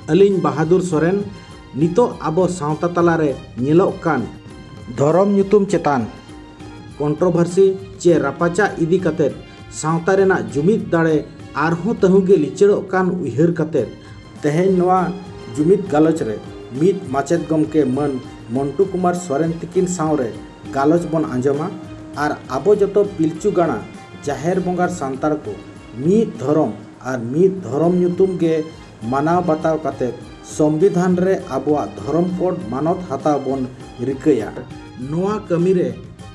अलिंग बहादुर सोरेन नितो आबो सावता तलारे नेलोग कान धरम ᱧᱩᱛᱩᱢ चेतान कंट्रोवर्सी चे रापाचा इदी कते सावता रेना जुमिद दाड़े आरहों तहुगे लिचड़ोग कान उयहर कते तेहेन नोआ जुमिद गालोच रे मीत माचेद गमके मन मंटू कुमार सोरेन तिकिन सावरे गालोच बन आंजमा और आबो जतो पिलचू गाना जाहेर बंगार सांतार को मीत धरम ᱧᱩᱛᱩᱢ गे मानाव बताव कते संविधान रे आबोआ धरम कोड मानत हाताव बन रिकया नोआ कमी रे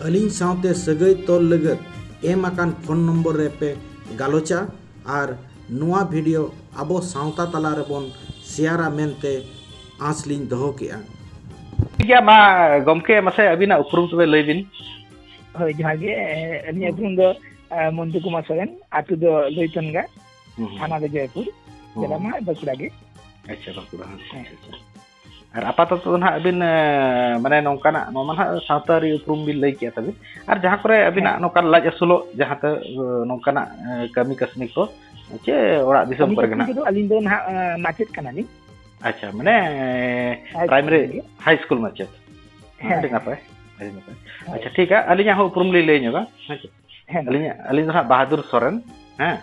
अलिंग सावते सगई तोल लगत एम आकान फोन नंबर रे पे गालोचा और नोआ वीडियो आबो सावता तला रे बन शेयरा मेनते आसलिंग दहो केआ क्या मा गमके मासे अबिना उपरुम तबे लई दिन होय जहागे अनि उपरुम दो मंटू कुमार सोरेन आतु दो लईतनगा थाना दे जयपुर जिला मा बकुड़ा गे अच्छा बकुड़ा अच्छा और आपातत ना अबिन माने नोंकाना नोमान सावतारी उपरुम बिन लई किया तबे और जहां करे अबिना नोकान लाज असुलो जहां त नोंकाना कमी कसनी को चे ओड़ा दिसम करे गना अलिंग दो ना माचेत कनानी अच्छा माने प्राइमरी हाई स्कूल माचेत अड़ी नापाय अच्छा ठीक है अलिंग हो उपरुम लई लेñoगा अलिंग दो बहादुर सोरेन हैं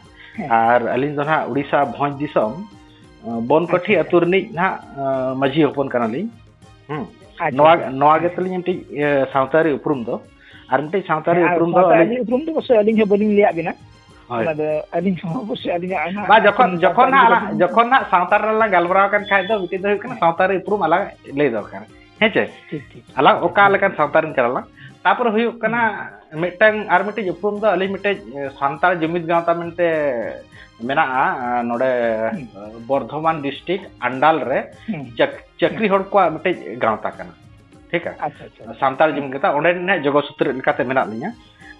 और अलिंग दो उड़ीसा भोज दिसम बनकोठी अतुरनी ना माझी होपन कनाली नोआ गे तली मिटी सावतारी उपरुम दो और मिटी सावतारी उपरुम दो बस अलिंग बलिंग लिया बिना अलिंग बस अलिंग बा जखन ना सावतार ला गलबराव कन खाय दो मिटी दो कना सावतारी उपरुम अला ले दरकार हेचे ठीक अला ओका लेकन सावतारिन करला तापर हुयु कना मिटंग आर मिटी उपरुम दो अली मिटे सान्ताल जुमिद गांवता मेनते मेना नोडे बर्धमान डिस्ट्रिक्ट अंडाल रे चक्री हड़ को मिटे गांवता कना ठीक है अच्छा सान्ताल जुमिद गांवता ओंडे ने जगसूत्र लेकाते मेना लिया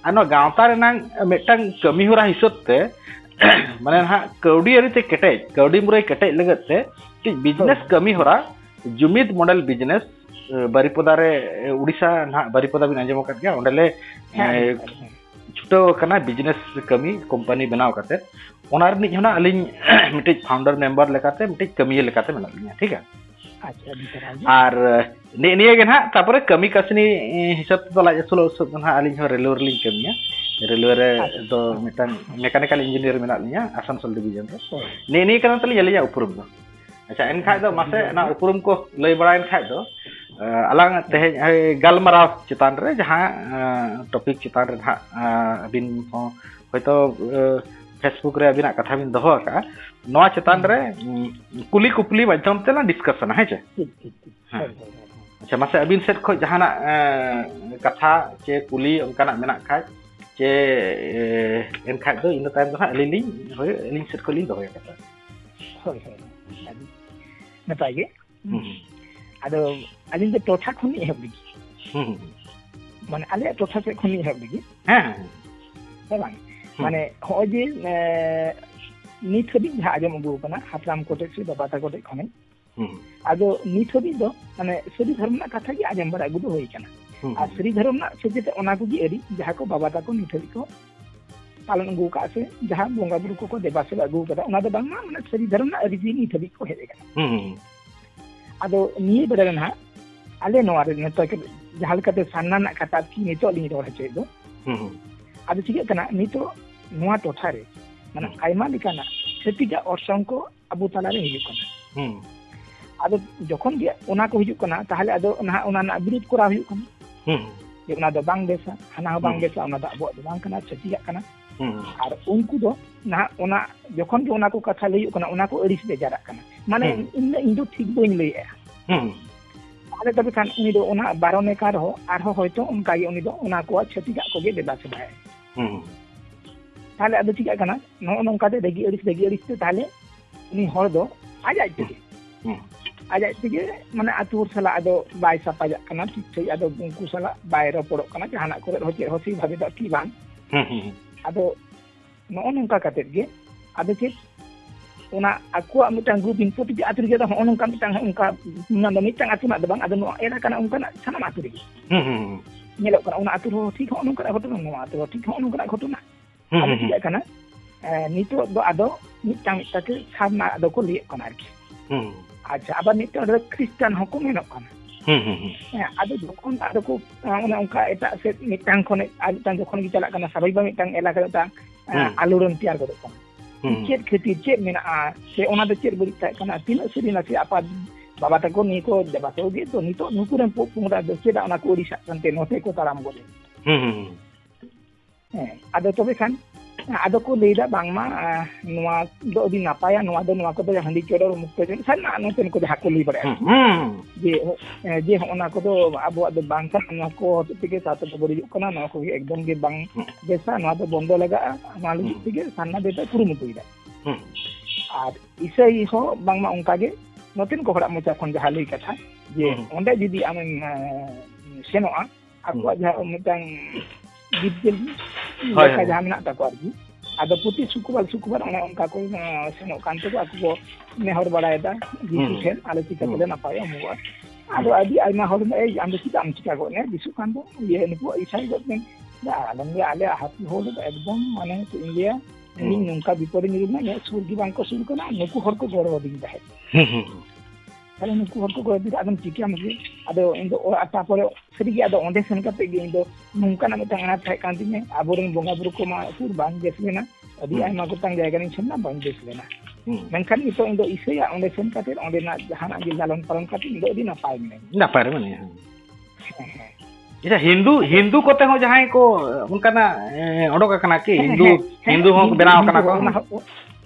आनो गांवता रेना मिटंग कमी होरा हिसाबते माने हा कौडी अरिते केटे कौडी मुरे केटे लगते ति बिजनेस कमी होरा जुमिद मॉडल बिजनेस बारिपदा रे उड़ीसा ना बारिपदा बिन आंजम कर गया ओंडले छुटो कना बिजनेस कमी कंपनी बनाव करते ओनार नि हना अलिंग मिटे फाउंडर मेंबर लेकाते मिटे कमी लेकाते मेना लिया ठीक है अच्छा और ने गे ना तापरे कमी कसनी हिसाब तो लाज सुलो सब ना अलिंग हो रेलवे लिंक कमिया रेलवे रे दो मिटन मैकेनिकल इंजीनियर मेना लिया आसनसोल डिवीजन रे ने कना तली लिया उपरुम दो अच्छा इन खाय दो मासे ना उपरुम को लई बड़ाइन खाय दो अलांग तेहे गलमराव चितान रे जहां टॉपिक चितान रे हा अबिन होयतो फेसबुक रे अबिना कथा बिन दहो का नोआ चितान रे कुली कुपली माध्यम ते ना डिस्कशन है छे अच्छा मासे अबिन सेट खो जहाना कथा चे कुली उनकाना मेना खाय चे एन खाय दो इन टाइम दो अलिली होय अलिन सेट को लिन दहो कथा होय नपाय गे आदो अलिंग दो टोठा खुनी है बिगी माने आले टोठा से खुनी है बिगी हां बांग माने होजे नित हबी जहा आजम अगु कना हातराम कोटे से बाबाता कोटे खने आदो नित हबी दो माने सरी धर्म ना कथा की आजम बड़ा अगु दो होई कना आ सरी धर्म ना सजेते ओना को जी एरी जहा को बाबाता को नित हबी को पालन अगु का से जहा बोंगा बुरु को देबा से अगु कदा ओना दो बांग माने सरी धर्म ना अरिजी नित हबी को हेदे कना आदो निये बडा ना आले नोआ रे नतो के जहाल कते सान्ना ना कथा की नितो लिंग रो हचे दो आदो चिके कना नितो नोआ टोठा रे माने आयमा लिकाना छतिगा ऑर्सों को अबु तला रे हिजु कना आदो जखन गे ओना को हिजु कना ताहले आदो ना ओना ना विरोध करा हिजु कना जे ओना दो बांग बेसा हना बांग बेसा ओना दा अबो दो बांग कना छतिगा कना और उनको दो ना ओना जखन गे ओना को कथा लइयो कना ओना को अरिस बेजारा कना माने इन दो ठीक बइन लई आले तबे खान उनी दो ओना बारोने कार हो आर हो होयतो उनका गे उनी दो ओना को छतिगा को गे देबा से भाई ताले अदो चिका कना नो नोंका दे देगी अरिस ते ताले उनी हर दो आजाय तेगे माने आतुर सला अदो बाय सपाजा कना ठीक छै अदो उनको सला बाय रपड़ो कना जहाना करे होचे होसी भाबे दो की बान अदो नो नोंका काते गे अदो चे ओना aku मिटांग ग्रुप इनपुट गे आतुर गे दो नोंका मिटांग उनका ना दो मिटांग आतु ना दो बांग अदो नो एना कना उनका ना साना आतुर गे nyelok kana una atur ठीक हो नोंका घटना नो आतुर ठीक हो नोंका घटना अदो चिका कना नितो दो आदो मिटांग मिटाके सामना आदो को लिये कना आरकी ᱟᱪᱪᱷᱟ ᱟᱵᱟᱨ ᱢᱤᱫᱴᱟᱝ ᱚᱸᱰᱮ ᱠᱷᱨᱤᱥᱴᱟᱱ ᱦᱚᱸᱠᱚ ᱢᱮᱱᱚᱜ ᱠᱟᱱᱟ ᱟᱫᱚ ᱡᱚᱠᱷᱚᱱ ᱟᱫᱚ ᱠᱚ ᱚᱱᱮ ᱚᱱᱠᱟ ᱮᱴᱟᱜ ᱥᱮᱫ ᱢᱤᱫᱴᱟᱝ ᱠᱷᱚᱱ ᱟᱨ ᱢᱤᱫᱴᱟᱝ ᱡᱚᱠᱷᱚᱱ ᱜᱮ ᱪᱟᱞᱟᱜ ᱠᱟᱱᱟ ᱥᱟᱵᱷᱟᱵᱤᱠ ᱢᱤᱫᱴᱟᱝ ᱮᱞᱟᱠᱟ ᱢᱤᱫᱴᱟᱝ ᱟᱞᱳᱲᱚᱱ ᱛᱮᱭᱟᱨ ᱜᱚᱫᱚᱜ ᱠᱟᱱᱟ ᱪᱮᱫ ᱠᱷᱟᱹᱛᱤᱨ ᱪᱮᱫ ᱢᱮᱱᱟᱜᱼᱟ ᱥᱮ ᱚᱱᱟ ᱫᱚ ᱪᱮᱫ ᱵᱟᱹᱲᱤᱡ ᱛᱟᱦᱮᱸ ᱠᱟᱱᱟ ᱛᱤᱱᱟᱹᱜ ᱥᱟᱹᱨᱤ ᱱᱟᱥᱮ ᱟᱯᱟᱛ ᱵᱟᱵᱟ ᱛᱟᱠᱚ ᱱᱤᱭᱟᱹ ᱠᱚ ᱫᱮᱵᱟ ᱠᱚ ᱜᱮ ᱛᱚ ᱱᱤᱛᱚᱜ ᱱᱩᱠᱩ ᱨᱮᱱ ᱯᱚᱝᱲᱟ ᱫᱚ ᱪᱮᱫᱟᱜ ᱚᱱᱟ ᱠᱚ ᱩᱲᱤᱥᱥᱟᱜ ᱠᱟᱱᱛᱮ ᱱᱚᱛᱮ ᱠᱚ ᱛᱟᱲᱟᱢ ᱜᱚᱫ ᱟᱫᱚ ᱛᱚᱵᱮ ᱠᱷᱟᱱ ᱟᱫᱚ ᱠᱚ ᱞᱟᱹᱭᱫᱟ ᱵᱟᱝᱢᱟ ᱱᱚᱣᱟ ᱫᱚ ᱟᱹᱰᱤ ᱱᱟᱯᱟᱭᱟ ᱱᱚᱣᱟ ᱠᱚᱫᱚ ᱦᱟᱺᱰᱤ ᱪᱚᱰᱚᱨ ᱢᱩᱠᱛᱚ ᱥᱟᱨᱱᱟ ᱱᱚᱛᱮᱱ ᱠᱚ ᱡᱟᱦᱟᱸ ᱠᱚ ᱞᱟᱹᱭ ᱵᱟᱲᱟᱭᱟ ᱡᱮ ᱚᱱᱟ ᱠᱚᱫᱚ ᱟᱵᱚᱣᱟᱜ ᱫᱚ ᱵᱟᱝ ᱠᱟᱱᱟ ᱱᱚᱣᱟ ᱠᱚ ᱦᱚᱛᱮᱡ ᱛᱮᱜᱮ ᱥᱟᱶᱛᱟ ᱫᱚ ᱵᱟᱹᱲᱤᱡᱚᱜ ᱠᱟᱱᱟ ᱱᱚᱣᱟ ᱠᱚᱜᱮ ᱮᱠᱫᱚᱢ ᱜᱮ ᱵᱟᱝ ᱵᱮᱥᱟ ᱱᱚᱣᱟ ᱫᱚ ᱵᱚᱱᱫᱚ ᱞᱟᱜᱟᱜᱼᱟ ᱚᱱᱟ ᱞᱟᱹᱜᱤᱫ ᱛᱮᱜᱮ ᱥᱟᱨᱱᱟ ᱫᱚ ᱠᱩᱨᱩᱢᱩᱴᱩᱭᱮᱫᱟ ᱟᱨ ᱤᱥᱟᱹᱭ ᱦᱚᱸ ᱵᱟᱝᱢᱟ ᱚᱱᱠᱟᱜᱮ ᱱᱚᱛᱮᱱ ᱠᱚ ᱦᱚᱲᱟᱜ ᱢᱚᱪᱟ ᱠᱷᱚᱱ ᱡᱟᱦᱟᱸ ᱞᱟᱹᱭ ᱠᱟᱛᱷᱟ ᱡᱮ ᱚᱸᱰᱮ ᱡᱩᱫᱤ ᱟᱢᱮᱢ ᱥᱮᱱᱚᱜᱼᱟ ᱟᱠᱚᱣᱟᱜ ᱡᱟᱦᱟᱸ ᱢᱤᱫᱴᱟᱝ ᱡᱤᱵᱽᱼᱡᱤᱭᱟᱹᱞᱤ ᱞᱮᱠᱟ ᱡᱟᱦᱟᱸ ᱢᱮᱱᱟᱜ ᱛᱟᱠᱚᱣᱟ ᱟᱨᱠᱤ ᱟᱫᱚ ᱯᱨᱚᱛᱤ ᱥᱩᱠᱨᱵᱟᱨ ᱚᱱᱮ ᱚᱱᱠᱟ ᱠᱚ ᱥᱮᱱᱚᱜ ᱠᱟᱱ ᱛᱮᱠᱚ ᱟᱠᱚ ᱠᱚ ᱱᱮᱦᱚᱨ ᱵᱟᱲᱟᱭᱮᱫᱟ ᱡᱤᱥᱩ ᱴᱷᱮᱱ ᱟᱞᱮ ᱪᱤᱠᱟᱹᱛᱮᱞᱮ ᱱᱟᱯᱟᱭᱚᱜᱼᱟ ᱩᱢᱩᱜᱼᱟ ᱟᱫᱚ ᱟᱹᱰᱤ ᱟᱭᱢᱟ ᱦᱚᱲ ᱟᱢ ᱫᱚ ᱪᱮᱫᱟᱜ ᱮᱢ ᱪᱤᱠᱟ ᱜᱚᱫ ᱱᱟ ᱡᱤᱥᱩ ᱠᱷᱟᱱ ᱫᱚ ᱱᱩᱠᱩ ᱤᱥᱟᱹᱭ ᱜᱚᱫ ᱢᱮ ᱟᱞᱚᱢ ᱞᱟᱹᱭᱟ ᱟᱞᱮ ᱦᱟᱹᱛᱤ ᱦᱚᱲ ᱫᱚ ᱮᱠᱫᱚᱢ ᱢᱟᱱᱮ ᱪᱮᱫ ᱤᱧ ᱞᱟᱹᱭᱟ ᱤᱧ ᱱᱚᱝᱠᱟ ᱵᱤᱯᱚᱫ ᱧᱩᱨ ᱮᱱᱟ ᱤᱧᱟᱹᱜ ᱥᱩᱨ ᱜᱮ ᱵᱟᱝᱠᱚ ᱥᱩᱨ ᱠᱟᱱᱟ ᱱᱩᱠᱩ ᱦᱚᱲ ᱠᱚ ᱜᱚᱲᱚ ᱟᱹᱫᱤᱧ ᱛᱟᱦᱮᱸᱫ ᱛᱟᱦᱞᱮ ᱱᱩᱠᱩ ᱦᱚᱲ ᱠᱚ ᱜᱚᱲᱚ ᱟᱹᱫᱤᱧ ᱟᱫᱚᱢ ᱪᱤᱠᱟᱹᱭᱟᱢ ᱟᱫᱚ ᱤᱧ ᱫᱚ ᱛᱟᱯᱚᱨᱮ ᱥᱟᱹᱨᱤᱜᱮ ᱟᱫᱚ ᱚᱸᱰᱮ ᱥᱮᱱ ᱠᱟᱛᱮ ᱜᱮ ᱤᱧ ᱫᱚ ᱱᱚᱝᱠᱟᱱᱟᱜ ᱢᱤᱫᱴᱟᱝ ᱟᱱᱟᱴ ᱛᱟᱦᱮᱸ ᱠᱟᱱ ᱛᱤᱧᱟᱹ ᱟᱵᱚᱨᱮᱱ ᱵᱚᱸᱜᱟ ᱵᱩᱨᱩ ᱠᱚᱢᱟ ᱩᱠᱩᱨ ᱵᱟᱝ ᱵᱮᱥ ᱞᱮᱱᱟ ᱟᱹᱰᱤ ᱟᱭᱢᱟ ᱜᱚᱴᱟᱝ ᱡᱟᱭᱜᱟ ᱨᱤᱧ ᱥᱮᱱ ᱮᱱᱟ ᱵᱟᱹᱧ ᱵᱮᱥ ᱞᱮᱱᱟ ᱢᱮᱱᱠᱷᱟᱱ ᱱᱤᱛᱚᱜ ᱤᱧ ᱫᱚ ᱤᱥᱟᱹᱭᱟ ᱚᱸᱰᱮ ᱥᱮᱱ ᱠᱟᱛᱮ ᱚᱸᱰᱮᱱᱟᱜ ᱡᱟᱦᱟᱱᱟᱜ ᱜᱮ ᱞᱟᱞᱚᱱ ᱯᱟᱞᱚᱱ ᱠᱟᱛᱮ ᱤᱧ ᱫᱚ ᱟᱹᱰᱤ ᱱᱟᱯᱟᱭ ᱢᱤᱱᱟᱹᱧᱟ ᱱᱟᱯᱟᱭ ᱨᱮ ᱢᱟᱱᱮ ᱟᱪᱪᱷᱟ ᱦᱤᱱᱫᱩ ᱠᱚᱛᱮ ᱦᱚᱸ ᱡᱟᱦᱟᱸᱭ ᱠᱚ ᱚᱱᱠᱟᱱᱟᱜ ᱚᱰᱚᱠ ᱟᱠᱟᱱᱟ ᱠᱤ ᱦᱤᱱᱫᱩ ᱦᱚᱸ ᱵᱮᱱᱟᱣ ᱟᱠᱟᱱᱟ ᱠᱚ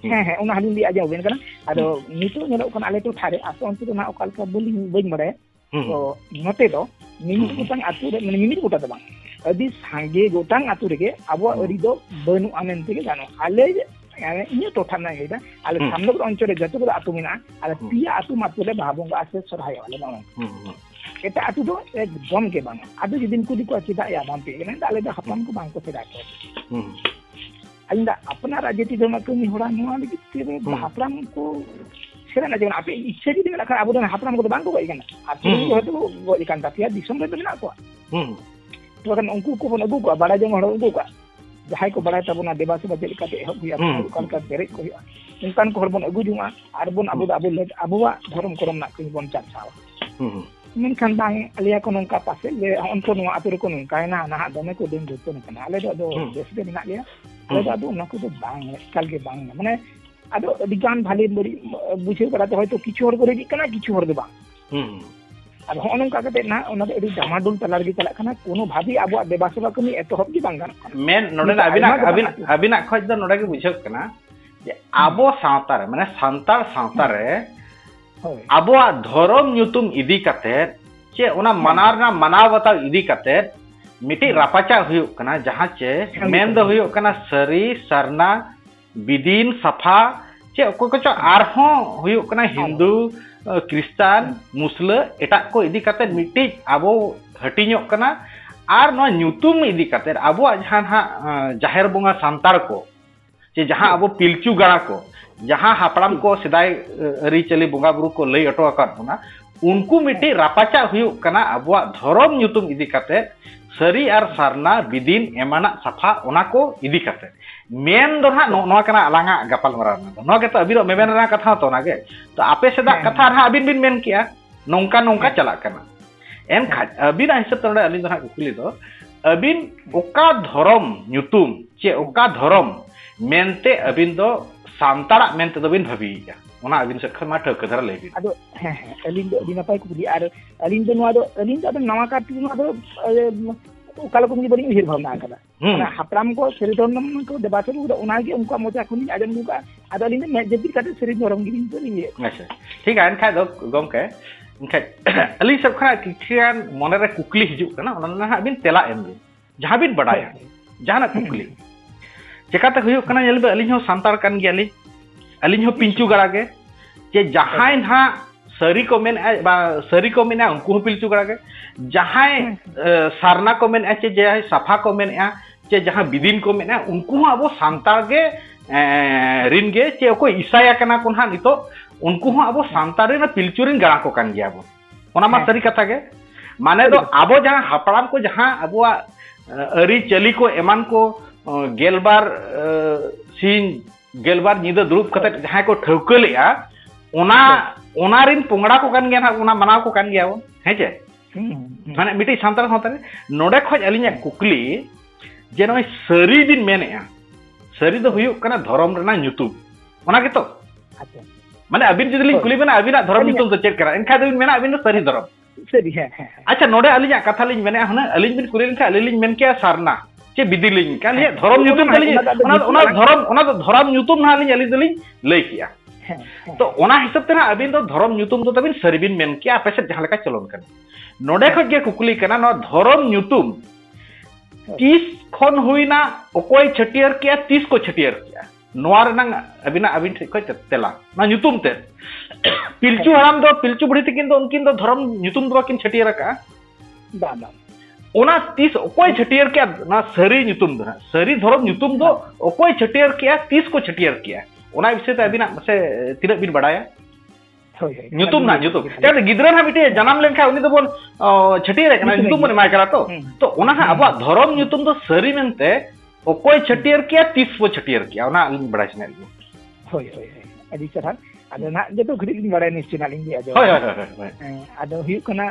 ᱚᱱᱟ ᱦᱚᱸᱞᱤᱧ ᱞᱟᱹᱭ ᱟᱸᱡᱚᱢ ᱟᱵᱮᱱ ᱠᱟᱱᱟ ᱟᱫᱚ ᱱᱤᱛᱚᱜ ᱧᱮᱞᱚᱜ ᱠᱟᱱᱟ ᱟᱞᱮ ᱴᱚᱴᱷᱟ ᱨᱮ ᱟᱯᱮ ᱚᱱᱛᱮ ᱫᱚ ᱱᱟᱜ ᱚᱠᱟ ᱞᱮᱠᱟ ᱵᱟᱹᱧ ᱵᱟᱲᱟᱭᱟ ᱛᱚ ᱱᱚᱛᱮ ᱫᱚ ᱢᱤᱢᱤᱫ ᱜᱚᱴᱟᱝ ᱟᱹᱛᱩ ᱨᱮ ᱢᱟᱱᱮ ᱢᱤᱢᱤᱫ ᱜᱚᱴᱟ ᱫᱚ ᱵᱟᱝ ᱟᱹᱰᱤ ᱥᱟᱸᱜᱮ ᱜᱚᱴᱟᱝ ᱟᱹᱛᱩ ᱨᱮᱜᱮ ᱟᱵᱚᱣᱟᱜ ᱟᱹᱨᱤ ᱫᱚ ᱵᱟᱹᱱᱩᱜᱼᱟ ᱢᱮᱱᱛᱮᱜᱮ ᱜᱟᱱᱚᱜᱼᱟ ᱟᱞᱮ ᱤᱧᱟᱹᱜ ᱴᱚᱴᱷᱟ ᱨᱮᱱᱟᱜ ᱞᱟᱹᱭᱫᱟ ᱟᱞᱮ ᱥᱟᱢᱱᱚᱜ ᱚᱧᱪᱚᱞ ᱨᱮ ᱡᱚᱛᱚ ᱜᱩলো ᱟᱹᱛᱩ ᱢᱮᱱᱟᱜᱼᱟ ᱟᱞᱮ ᱯᱮᱭᱟ ᱟᱹᱛᱩ ᱢᱟᱛᱨᱚ ᱞᱮ ᱵᱟᱦᱟ ᱵᱚᱸᱜᱟᱜᱼᱟ ᱥᱮ ᱥᱚᱨᱦᱟᱭᱚᱜᱼᱟ ᱞᱮ ᱮᱴᱟᱜ ᱟᱹᱛᱩ ᱫᱚ ᱮᱠᱫᱚᱢ ᱜᱮ ᱵᱟᱝ ᱟᱫᱚ ᱡᱩᱫᱤᱢ ᱠᱩᱞᱤ ᱠᱚᱣᱟ ᱪᱮᱫᱟᱜ ᱭᱟ ᱵᱟᱝ ᱯᱮ ᱠᱟᱱᱟ ᱟᱞᱮ ᱫᱚ ᱦᱟᱯᱲᱟᱢ ᱠᱚ ᱵᱟᱝ ᱠᱚ ᱥᱮᱬᱟ ᱠᱚᱣᱟ ᱟᱹᱞᱤᱧ ᱫᱚ ᱟᱯᱱᱟᱨᱟᱜ ᱡᱟᱹᱛᱤ ᱫᱷᱚᱨᱢ ᱠᱟᱹᱢᱤ ᱦᱚᱨᱟ ᱱᱚᱣᱟ ᱞᱟᱹᱜᱤᱫ ᱛᱮ ᱦᱟᱯᱲᱟᱢ ᱠᱚ ᱥᱮᱬᱟ ᱡᱮᱢᱚᱱ ᱟᱯᱮ ᱤᱪᱪᱷᱟᱹ ᱡᱩᱫᱤ ᱢᱮᱱᱟᱜ ᱠᱷᱟᱱ ᱟᱵᱚᱨᱮᱱ ᱦᱟᱯᱲᱟᱢ ᱠᱚᱫᱚ ᱵᱟᱝ ᱠᱚ ᱜᱚᱡ ᱟᱠᱟᱱᱟ ᱟᱹᱛᱩ ᱨᱮ ᱦᱚᱭᱛᱳ ᱜᱚᱡ ᱟᱠᱟᱱ ᱛᱟᱯᱮᱭᱟ ᱫᱤᱥᱚᱢ ᱨᱮᱫᱚ ᱢᱮᱱᱟᱜ ᱠᱚᱣᱟ ᱛᱚᱵᱮ ᱩᱱᱠᱩ ᱠᱚᱵᱚᱱ ᱟᱹᱜᱩ ᱠᱚᱣᱟ ᱵᱟᱲᱟᱭ ᱡᱚᱝ ᱦᱚᱲ ᱟᱹᱜᱩ ᱠᱚᱣᱟ ᱡᱟᱦᱟᱸᱭ ᱠᱚ ᱵᱟᱲᱟᱭ ᱛᱟᱵᱚᱱᱟ ᱫᱮᱵᱟ ᱥᱮᱵᱟ ᱪᱮᱫ ᱞᱮᱠᱟᱛᱮ ᱮᱦᱚᱵ ᱦᱩᱭᱩᱜᱼᱟ ᱚᱠᱟ ᱞᱮᱠᱟ ᱯᱮᱨᱮᱡ ko ᱦᱩᱭᱩᱜᱼᱟ ᱚᱱᱠᱟᱱ ko ᱦᱚᱲ ᱵᱚᱱ ᱟᱹᱜᱩ ᱡᱚᱝᱼᱟ ᱟᱨ ᱵᱚᱱ ᱟᱵᱚ ᱟᱵᱚᱣᱟᱜ ᱫᱷᱚᱨᱚᱢ ᱠᱚᱨᱚᱢ ᱨᱮᱱᱟᱜ ᱠᱟᱹᱢᱤ ᱵᱚᱱ ᱪᱟᱨᱪᱟᱣᱟ ᱢᱮᱱᱠᱷᱟᱱ ᱵᱟᱝ ᱟᱞᱮᱭᱟ ᱠᱚ ᱱᱚᱝᱠᱟ ᱯᱟᱥᱮ ᱡᱮ ᱚᱱᱛᱮ ᱱᱚᱣᱟ ᱟᱹᱛᱩ ᱨᱮᱠᱚ ᱱᱚᱝᱠᱟᱭᱮᱱᱟ ᱱᱟᱦᱟᱜ ᱫᱚᱢᱮ ᱠᱚ ᱫᱤᱱ ᱫᱷᱩᱨᱛᱚᱱ ᱠᱟᱱᱟ ᱟᱞᱮ ᱫᱚ ᱟᱫᱚ ᱵᱮᱥ ᱜᱮ ᱢᱮᱱᱟᱜ ᱞᱮᱭᱟ ᱟᱞᱮ ᱫᱚ ᱟᱫᱚ ᱚᱱᱟ ᱠᱚᱫᱚ ᱵᱟᱝ ᱮᱠᱟᱞ ᱜᱮ ᱵᱟᱝ ᱢᱟᱱᱮ ᱟᱫᱚ ᱟᱹᱰᱤ ᱜᱟᱱ ᱵᱷᱟᱞᱮ ᱵᱟᱹᱲᱤᱡ ᱵᱩᱡᱷᱟᱹᱣ ᱵᱟᱲᱟᱛᱮ ᱦᱚᱭᱛᱳ ᱠᱤᱪᱷᱩ ᱦᱚᱲ ᱠᱚ ᱨᱮᱡᱤᱜ ᱠᱟᱱᱟ ᱠᱤᱪᱷᱩ ᱦᱚᱲ ᱫᱚ ᱵᱟᱝ ᱟᱫᱚ ᱦᱚᱸᱜᱼᱚ ᱱᱚᱝᱠᱟ ᱠᱟᱛᱮ ᱱᱟᱜ ᱚᱱᱟ ᱫᱚ ᱟᱹᱰᱤ ᱰᱟᱢᱟᱰᱳᱞ ᱛᱟᱞᱟ ᱨᱮᱜᱮ ᱪᱟᱞᱟᱜ ᱠᱟᱱᱟ ᱠᱳᱱᱳ ᱵᱷᱟᱵᱮ ᱟᱵᱚᱣᱟᱜ ᱫᱮᱵᱟ ᱥᱮᱵᱟ ᱠᱟᱹᱢᱤ ᱮᱛᱚᱦᱚᱵ ᱜᱮ ᱵᱟᱝ ᱜᱟᱱᱚᱜ ᱠᱟᱱᱟ ᱢᱮᱱ ᱱᱚᱰᱮ ᱟᱹᱵᱤᱱᱟᱜ ᱠᱷᱚᱡ ᱫᱚ ᱱᱚᱰᱮ ᱜᱮ ᱵᱩᱡᱷᱟᱹᱜ ᱠᱟᱱᱟ ᱡᱮ ᱟᱵᱚ ᱥᱟᱶᱛᱟ ᱨᱮ ᱢᱟᱱᱮ ᱥᱟᱱᱛᱟᱲ ᱥᱟᱶᱛᱟ ᱨᱮ ᱟᱵᱚᱣᱟᱜ ᱫᱷᱚᱨᱚᱢ ᱧᱩᱛᱩᱢ ᱤᱫᱤ ᱠᱟᱛᱮᱫ ᱪᱮ ᱚᱱᱟ ᱢᱟᱱᱟᱣ ᱨᱮᱱᱟᱜ ᱢᱟᱱᱟᱣ ᱵᱟᱛᱟᱣ ᱤᱫᱤ ᱠᱟᱛᱮᱫ ᱢᱤᱫᱴᱤᱡ ᱨᱟᱯᱟᱪᱟᱜ ᱦᱩᱭᱩᱜ ᱠᱟᱱᱟ ᱡᱟᱦᱟᱸ ᱪᱮ ᱢᱮᱱ ᱫᱚ ᱦᱩᱭᱩᱜ ᱠᱟᱱᱟ ᱥᱟᱹᱨᱤ ᱥᱟᱨᱱᱟ ᱵᱤᱫᱤᱱ ᱥᱟᱯᱷᱟ ᱪᱮ ᱚᱠᱚᱭ ᱠᱚᱪᱚ ᱟᱨᱦᱚᱸ ᱦᱩᱭᱩᱜ ᱠᱟᱱᱟ ᱦᱤᱱᱫᱩ ᱠᱨᱤᱥᱴᱟᱱ ᱢᱩᱥᱞᱟᱹ ᱮᱴᱟᱜ ko ᱤᱫᱤ ᱠᱟᱛᱮᱫ ᱢᱤᱫᱴᱤᱡ ᱟᱵᱚ ᱦᱟᱹᱴᱤᱧᱚᱜ ᱠᱟᱱᱟ ᱟᱨ ᱱᱚᱣᱟ ᱧᱩᱛᱩᱢ ᱤᱫᱤ ᱠᱟᱛᱮᱫ ᱟᱵᱚᱣᱟᱜ ᱡᱟᱦᱟᱸ ᱦᱟᱸᱜ ᱡᱟᱦᱮᱨ ᱵᱚᱸᱜᱟ ᱥᱟᱱᱛᱟᱲ ko ᱡᱮ ᱡᱟᱦᱟᱸ ᱟᱵᱚ ᱯᱤᱞᱪᱩ ᱜᱟᱲᱟ ko ᱡᱟᱦᱟᱸ ᱦᱟᱯᱲᱟᱢ ko ᱥᱮᱫᱟᱭ ᱟᱹᱨᱤᱪᱟᱹᱞᱤ ᱵᱚᱸᱜᱟ ᱵᱩᱨᱩ ko ᱞᱟᱹᱭ ᱦᱚᱴᱚ ᱟᱠᱟᱫ ᱵᱚᱱᱟ उनको मिट्टी रापाचा हुयुक कना अबुआ धरम ᱧᱩᱛᱩᱢ इदी काते सरी और सारना बिदिन एमाना सफा ओना को इदी काते मेन दो ना नोआ कना अलांगा गपाल मरार ना नोआ के तो अबिरो मेबेन रा कथा तो नागे तो आपे सेदा कथा रा अबिन बिन मेन किया नोंका नोंका चला कना एन खाज अबिन हिसाब तोड़े अलिन दो ना कुकुली दो अबिन ओका धरम ᱧᱩᱛᱩᱢ चे ओका धरम मेनते अबिन दो सांताड़ा मेनते दो बिन भाबिया ओना अबिन से खमा ठक धरा लेबी आदो अलिन दो दिना पाई कुली आर अलिन दो नवा काट नवा दो ओकाल को मुझे बड़ी उहिर भावना कदा ना हापराम को सरी धर्म को देबासे को ओना गे उनका मोजा खुनी आजम दुका आदो अलिन मे जति काटे सरी धर्म गिरिन तो लिए अच्छा ठीक है एनखा दो गमके एनखा अलिन सब खना किखियान मने रे कुकली हिजु कना ओना ना अबिन तेला एम बि जहां बिन बडाया जहां कुकली चेकाते हुयो कना येलबे अलिन हो सांतार कान गियाली अलिन हो पिंचू गड़ा के जे जहां ना सरी को मेन सरी को मेना उनको पिलचू गड़ा के जहां सारना को मेन चे जे सफा को मेन चे जहां बिदिन को मेना उनको अब सांतार गे रिन गे चे को ईसाया कना को ना नितो उनको अब सांतार रे पिलचू रिन गड़ा को कान गिया बो ओना मा सरी कथा गे माने दो अब जहां हपड़ाम को जहां अबुआ अरी चली को एमान को गेलबार सीन गेलबार निदा दुरुप कते जहां को ठौकलेया ona rin pongra ko kan gya na ona manaw ko kan gya he je mane miti santar santar node khoj alinya kukli je noi sari din menea sari do huyuk kana dhorom rena nyutum ona gitu mane abin jodi lin kuli bena abina dhorom nyutum to chet kara enkha do mena abin do sari dhorom sari he acha node alinya katha lin mena hana alin bin kuli lin kha alin men ke sarna che bidilin kan ye dhorom nyutum kali ona dhorom nyutum na alin dolin lei kiya तो ओना हिसाब ते ना अबिन तो धर्म न्यूतुम तो तबिन सरबिन main के आपेसे जहां लेका चलन कन नोडे खज गे कुकुली कना नो धर्म न्यूतुम 30 खन हुइना ओकोय छटियर के 30 को छटियर के नोआर नंग अबिना अबिन ठेको तेला ना न्यूतुम ते पिलचू हराम दो पिलचू बुढ़ी तकिन दो उनकिन दो धर्म न्यूतुम दो किन छटियर का दादा ओना 30 ओकोय छटियर के ना सरी न्यूतुम दो सरी धर्म न्यूतुम दो ओकोय छटियर के 30 को छटियर के ओना विषय अबिना से तिना बिन बडाया न्यूतुम ना न्यूतुम यार गिद्रा ना बिटे जन्म लेनखा उनी तो बोल छटियर है ना न्यूतुम मन माय करा तो ओना हा अब धर्म न्यूतुम तो सरी मेनते ओकोय छटियर के 30 को छटियर के ओना लिन बडा छने होय होय अदि सरा अदो ना जतो घड़ी लिन बडा निश्चय ना लिन दिया जो होय होय अदो हुयु कना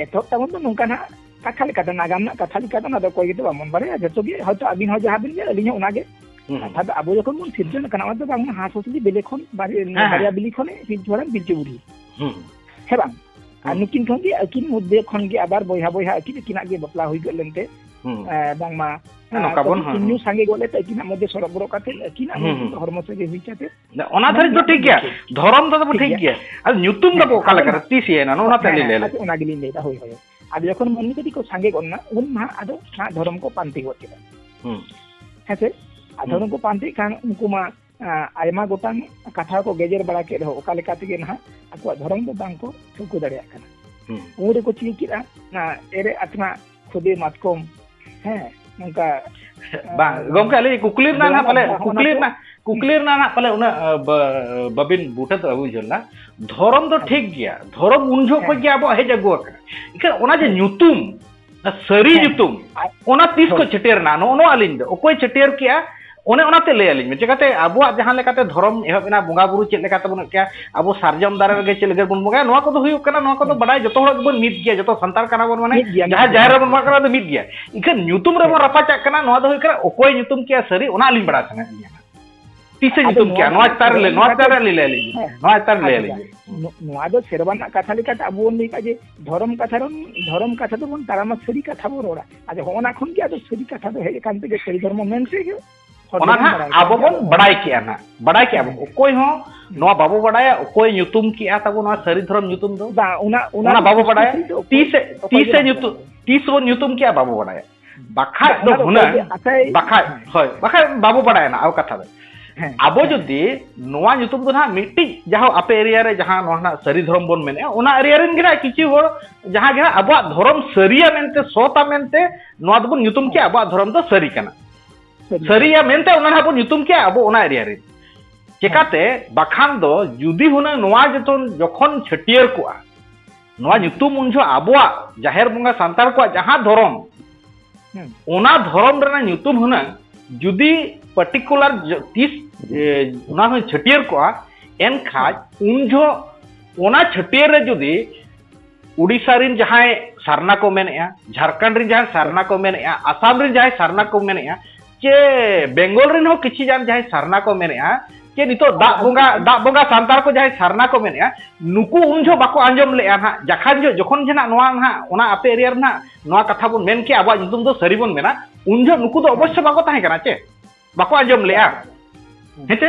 एतो तमन तो नोंका ना कथा लिका नागाम ना कथा लिका ना दो कोई तो बामन बारे जतो भी हयतो अबिन हो जहाबिन जे अलिन ओना गे अर्थात अब जो कोन सिर्जन कना तो बांग हास होसली बेले खन बारिया बिली खने सिजोरा बिलचे बुढ़ी हे बांग अनुकिन खन के अकिन मुद्दे खन के आबार बोया बोया अकिन किना गे बपला हुई गलेनते बांग मा नकाबन किन्नु संगे गोले त किना मध्य सड़क बरो काते किना हरमो से गे बिचाते ओना धरि तो ठीक गया धरम तो ठीक गया आ न्यूतुम दबो काला कर 30 ये ना ओना तले ले ओना गिली लेदा होय होय अब जखन मन कदी को संगे गन्ना उन मा आदो ना धर्म को पांति होते हेसे धर्म को पांति खान उनको मा आयमा गोटांग कथा को गेजर बड़ा के रहो ओका लेका तेगे ना अको धर्म दो बांग को ठुको दड़िया कना उरे को चिकिरा ना एरे आत्मा खुदे मतकोम है उनका बा गोमका ले कुकलीर ना पाले कुकलीर ना पाले उना बबिन बूटा तो अबु जल्ला धर्म तो ठीक गया धर्म उनजो को गया अब हे जगो इकर ओना जे न्यूतुम सरी न्यूतुम ओना 30 को छटेर ना नो आलिन दो ओकोय छटेर किया ओने ओनाते ले आलिन में चिकाते आबुआ जहां लेकाते धर्म एहबना बोंगा बुरु चेक लेकाते बन क्या आबो सारजम दारे गे चेक लेगे बन बोंगा नोआ को तो हुयु कना नोआ को तो बडाय जतो हड़ बन मिट गया जतो संतार कना बन माने जहां जाहिर बन मा कना तो मिट गया इखन न्यूतुम रे बन रपाचा कना नोआ दो हुय करा ओकोय न्यूतुम किया सरी ओना आलिन बडा संगा तीसे न्यूतुम किया नोआ तार ले नोआ तार ले नोआ दो सेरवाना कथा लेकाते आबो नि का जे धर्म कथा तो बन तारामा सरी कथा बन रोड़ा आज होना खन किया तो सरी कथा तो हे कांते के सरी धर्म मेन से ओना ना आबो बन बडाय किया ना बडाय किया ओकोय हो नोआ बाबू बडाया ओकोय न्यूतुम किया तबो नोआ सरी धर्म न्यूतुम दो बा ओना बाबू बडाया 30 न्यूतुम 30 वो न्यूतुम किया बाबू बडाया बाखा दो हुना बाखा होय बाखा बाबू बडाया ना आव कथा आबो जदी नोआ न्यूतुम दो ना मिट्टी जहां आपे एरिया रे जहां नोआ ना सरी धर्म बन मेने ओना एरिया रेन गिरा किछि हो जहां गिरा आबो धर्म सरिया मेनते सोता मेनते नोआ दो न्यूतुम किया आबो धर्म तो सरी कना सरिया मेनते ओना हाबो न्यूतुम किया आबो ओना एरिया रे चिकाते बाखान दो जुदी हुना नोआ जतन जखन छटियर को नोआ न्यूतुम उनजो आबोआ जाहेर बंगा संतार को जहां धर्म ओना धर्म रे न्यूतुम हुना जुदी पर्टिकुलर 30 ओना हो छटियर को एन खाज उनजो ओना छटियर रे जुदी उड़ीसा रिन जहां सारना को मेनेया झारखंड रिन जहां सारना को मेनेया आसाम रिन जहां सारना को मेनेया चे बेंगल रिन हो किछि जान जहां सारना को मेनेया चे नितो दा बोंगा सांतार को जहां सारना को मेनेया नुकु उनजो बाको आंजम लेया ना जखान जो जखन जना नोआ ना ओना आपे एरिया ना नोआ कथा बोन मेन के आबा जुतुम दो सरी बोन मेना उनजो नुकु दो अवश्य बाको ताहे कना चे बाको आंजम लेया हेते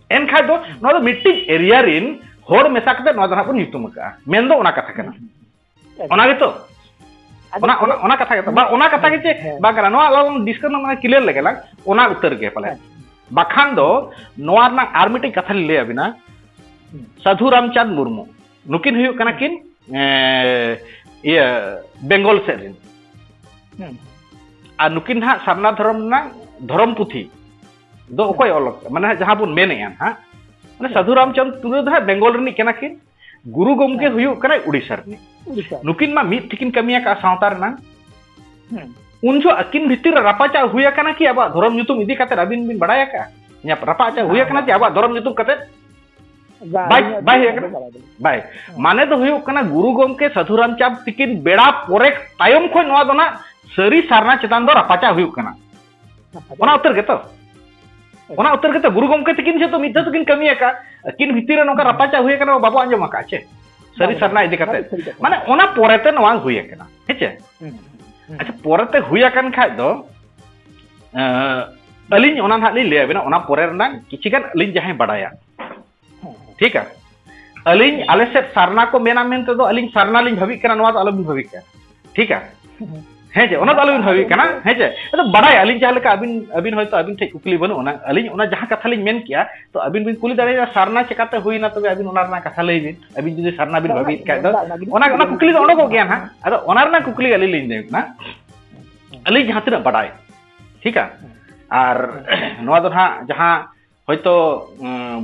एन खाय दो नो दो मिट्टी एरिया रिन होड़ मेसा कते नो दना बोन युतुम का मेन दो ओना कथा कना ओना गेतो ओना कथा गेतो बा ओना कथा के चे बा करा नो आलो डिस्कस माने क्लियर लगेला ओना उत्तर के पाले बाखान दो नोआ ना आर मिट्टी कथा ले अबिना साधु रामचंद मुर्मू नुकिन हुयु कना किन ये बेंगल से रिन आ नुकिन हा सारना धर्म ना धर्म पुथी दो ओकोय अलग माने जहां बुन मेने हा माने साधु रामचंद तुरे दा बेंगल रिनी कना किन गुरु गोमके हुयु कना उड़ीसा रिनी नुकिन मा मिट थिकिन कमिया का सावतार ना उनजो अकिन भितिर रपाचा हुया कना कि अब धर्म न्यूतुम इदी काते अबिन बिन बडाया का न्या रपाचा हुया कना कि अब धर्म न्यूतुम काते ᱵᱟᱭ ᱦᱩᱭ ᱟᱠᱟᱱᱟ ᱵᱟᱭ ᱢᱟᱱᱮ ᱫᱚ ᱦᱩᱭᱩᱜ ᱠᱟᱱᱟ ᱜᱩᱨᱩ ᱜᱚᱢᱠᱮ ᱥᱟᱹᱫᱷᱩ ᱨᱟᱢᱪᱟᱸᱫᱽ ᱛᱤᱠᱤᱱ ᱵᱮᱲᱟ ᱯᱚᱨᱮ ᱛᱟᱭᱚᱢ ᱠᱷᱚᱱ ᱱᱚᱣᱟ ᱫᱚ ᱱᱟᱜ ᱥᱟᱹᱨᱤ ᱥᱟᱨᱱᱟ ᱪᱮᱛᱟᱱ ᱫᱚ ᱨᱟᱯᱟᱪᱟᱜ ᱦᱩᱭᱩᱜ ᱠᱟᱱᱟ ᱚᱱᱟ ᱩᱛᱟᱹᱨ ᱜᱮᱛᱚ ᱜᱩᱨᱩ ᱜᱚᱢᱠᱮ ᱛᱤᱠᱤᱱ ᱡᱚᱛᱚ ᱢᱤᱫ ᱫᱷᱟᱣ ᱛᱮᱠᱤᱱ ᱠᱟᱹᱢᱤ ᱟᱠᱟᱫ ᱟᱹᱠᱤᱱ ᱵᱷᱤᱛᱤᱨ ᱨᱮ ᱱᱚᱝᱠᱟ ᱨᱟᱯᱟᱪᱟᱜ ᱦᱩᱭ ᱟᱠᱟᱱᱟ ᱵᱟᱵᱚ ᱟᱸᱡᱚᱢ ᱟᱠᱟᱫ ᱪᱮ ᱥᱟᱹᱨᱤ ᱥᱟᱨᱱᱟ ᱤᱫᱤ ᱠᱟᱛᱮ ᱢᱟᱱᱮ ᱚᱱᱟ ᱯᱚᱨᱮᱛᱮ ᱱᱚᱣᱟ ᱦᱩᱭ ᱟᱠᱟᱱᱟ ᱦᱮᱸᱪᱮ ᱟᱪᱪᱷᱟ ᱯᱚᱨᱮᱛᱮ ᱦᱩᱭ ᱟᱠᱟᱱ ᱠᱷᱟᱡ ᱫᱚ ᱟᱹᱞᱤᱧ ᱚᱱᱟ ᱱᱟᱦᱟᱜ ᱞᱤᱧ ᱞᱟᱹᱭᱟᱵᱮᱱᱟ ᱚᱱᱟ ᱯᱚᱨᱮ ᱨᱮᱱᱟᱜ ᱠᱤᱪᱷᱤᱜᱟᱱ ᱟᱹᱞᱤᱧ ᱡᱟᱦᱟᱸᱭ ᱵᱟᱰᱟᱭᱟ ᱴᱷᱤᱠ ᱟ ᱟᱹᱞᱤᱧ ᱟᱞᱮ ᱥᱮᱫ ᱥᱟᱨᱱᱟ ᱠᱚ ᱢᱮᱱᱟ ᱢᱮᱱᱛᱮ ᱫᱚ ᱟᱹᱞᱤᱧ ᱥᱟᱨᱱᱟ ᱞᱤᱧ ᱵᱷᱟᱵᱤᱜ ᱠᱟᱱᱟ ᱱᱚᱣᱟ ᱫᱚ ᱟᱞᱚᱵᱤᱱ ᱵᱷᱟᱵᱤᱜ ᱠᱟᱱᱟ ᱴᱷᱤक ᱟ ᱦᱮᱸ ᱡᱮ ᱚᱱᱟ ᱫᱚ ᱟᱞᱚᱵᱤᱱ ᱵᱷᱟᱵᱤᱜ ᱠᱟᱱᱟ ᱦᱮᱸ ᱡᱮ ᱟᱫᱚ ᱵᱟᱰᱟᱭ ᱟᱹᱞᱤᱧ ᱡᱟᱦᱟᱸ ᱞᱮᱠᱟ ᱟᱹᱵᱤᱱ ᱦᱚᱭᱛᱳ ᱟᱹᱵᱤᱱ ᱴᱷᱮᱡ ᱠᱩᱠᱞᱤ ᱵᱟᱹᱱᱩᱜ ᱚᱱᱟ ᱟᱹᱞᱤᱧ ᱚᱱᱟ ᱡᱟᱦᱟᱸ ᱠᱟᱛᱷᱟ ᱞᱤᱧ ᱢᱮᱱ ᱠᱮᱜᱼᱟ ᱛᱚ ᱟᱹᱵᱤᱱ ᱵᱤᱱ ᱠᱩᱞᱤ ᱫᱟᱲᱮᱭᱟᱜᱼᱟ ᱥᱟᱨᱱᱟ ᱪᱮᱠᱟᱛᱮ ᱦᱩᱭᱱᱟ ᱛᱚᱵᱮ ᱟᱹᱵᱤᱱ ᱚᱱᱟ ᱨᱮᱱᱟᱜ ᱠᱟᱛᱷᱟ ᱞᱟᱹᱭ ᱵᱤᱱ ᱟᱹᱵᱤᱱ ᱡᱩᱫᱤ ᱥᱟᱨᱱᱟ ᱵᱤᱱ ᱵᱷᱟᱵᱤᱭᱮᱫ ᱠᱷᱟᱡ ᱫᱚ ᱚᱱᱟ ᱠᱩᱠᱞᱤ ᱫᱚ ᱚᱰᱚᱠᱚᱜ ᱜᱮᱭᱟ ᱦᱟᱸᱜ ᱟᱫᱚ ᱚᱱᱟ ᱨᱮᱱᱟᱜ ᱠᱩᱠᱞᱤ ᱟᱹᱞᱤᱧ ᱞᱤᱧ ᱞᱟᱹᱭ ᱠᱟᱱᱟ ᱟᱹᱞᱤᱧ ᱡᱟᱦᱟᱸ ᱛᱤᱱᱟᱹᱜ ᱵᱟᱰᱟᱭ ᱴᱷᱤᱠ ᱟ ᱟᱨ ᱱᱚᱣᱟ ᱫᱚ ᱦᱟᱸᱜ ᱡᱟᱦᱟᱸ ᱦᱚᱭᱛᱳ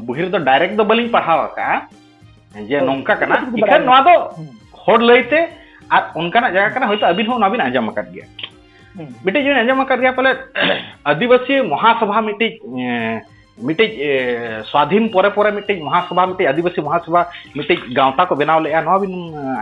ᱵᱩᱦᱤ ᱨᱮᱫᱚ ᱰᱟᱭᱨᱮक्ᱴ ᱫᱚ ᱵᱟᱹᱞᱤᱧ ᱯᱟᱲᱦᱟᱣ ᱟᱠᱟᱜᱼᱟ ᱡᱮ ᱱᱚᱝᱠᱟ ᱠᱟᱱᱟ ᱤᱠᱷᱟᱹᱱ ᱱᱚᱣᱟ ᱫᱚ ᱦᱚᱲ ᱞᱟᱹᱭᱛᱮ ᱟᱨ ᱚᱱᱠᱟᱱᱟᱜ ᱡᱟᱭᱜᱟ ᱠᱟᱱᱟ ᱦᱚᱭᱛᱳ ᱟᱹᱵᱤᱱ ᱦᱚᱸ ᱚᱱᱟ ᱵᱤᱱ ᱟᱸᱡᱚᱢ ᱟᱠᱟᱫ ᱜᱮᱭᱟ ᱢᱤᱫᱴᱤᱡ ᱵᱤᱱ ᱟᱸᱡᱚᱢ ᱟᱠᱟᱫ ᱜᱮᱭᱟ ᱯᱟᱞᱮ ᱟᱹᱫᱤᱵᱟᱹᱥᱤ ᱢᱚᱦᱟᱥᱚᱵᱷᱟ ᱢᱤᱫᱴᱤᱡ ᱥᱣᱟধীন ᱯᱚᱨᱮ ᱯᱚᱨᱮ ᱢᱤᱫᱴᱤᱡ ᱢᱚᱦᱟᱥᱚᱵᱷᱟ ᱢᱤᱫᱴᱤᱡ ᱟᱹᱫᱤᱵᱟᱹᱥᱤ ᱢᱚᱦᱟᱥᱚᱵᱷᱟ ᱢᱤᱫᱴᱤᱡ ᱜᱟᱶᱛᱟ ᱠᱚ ᱵᱮᱱᱟᱣ ᱞᱮᱜᱼᱟ ᱱᱚᱣᱟ ᱵᱤᱱ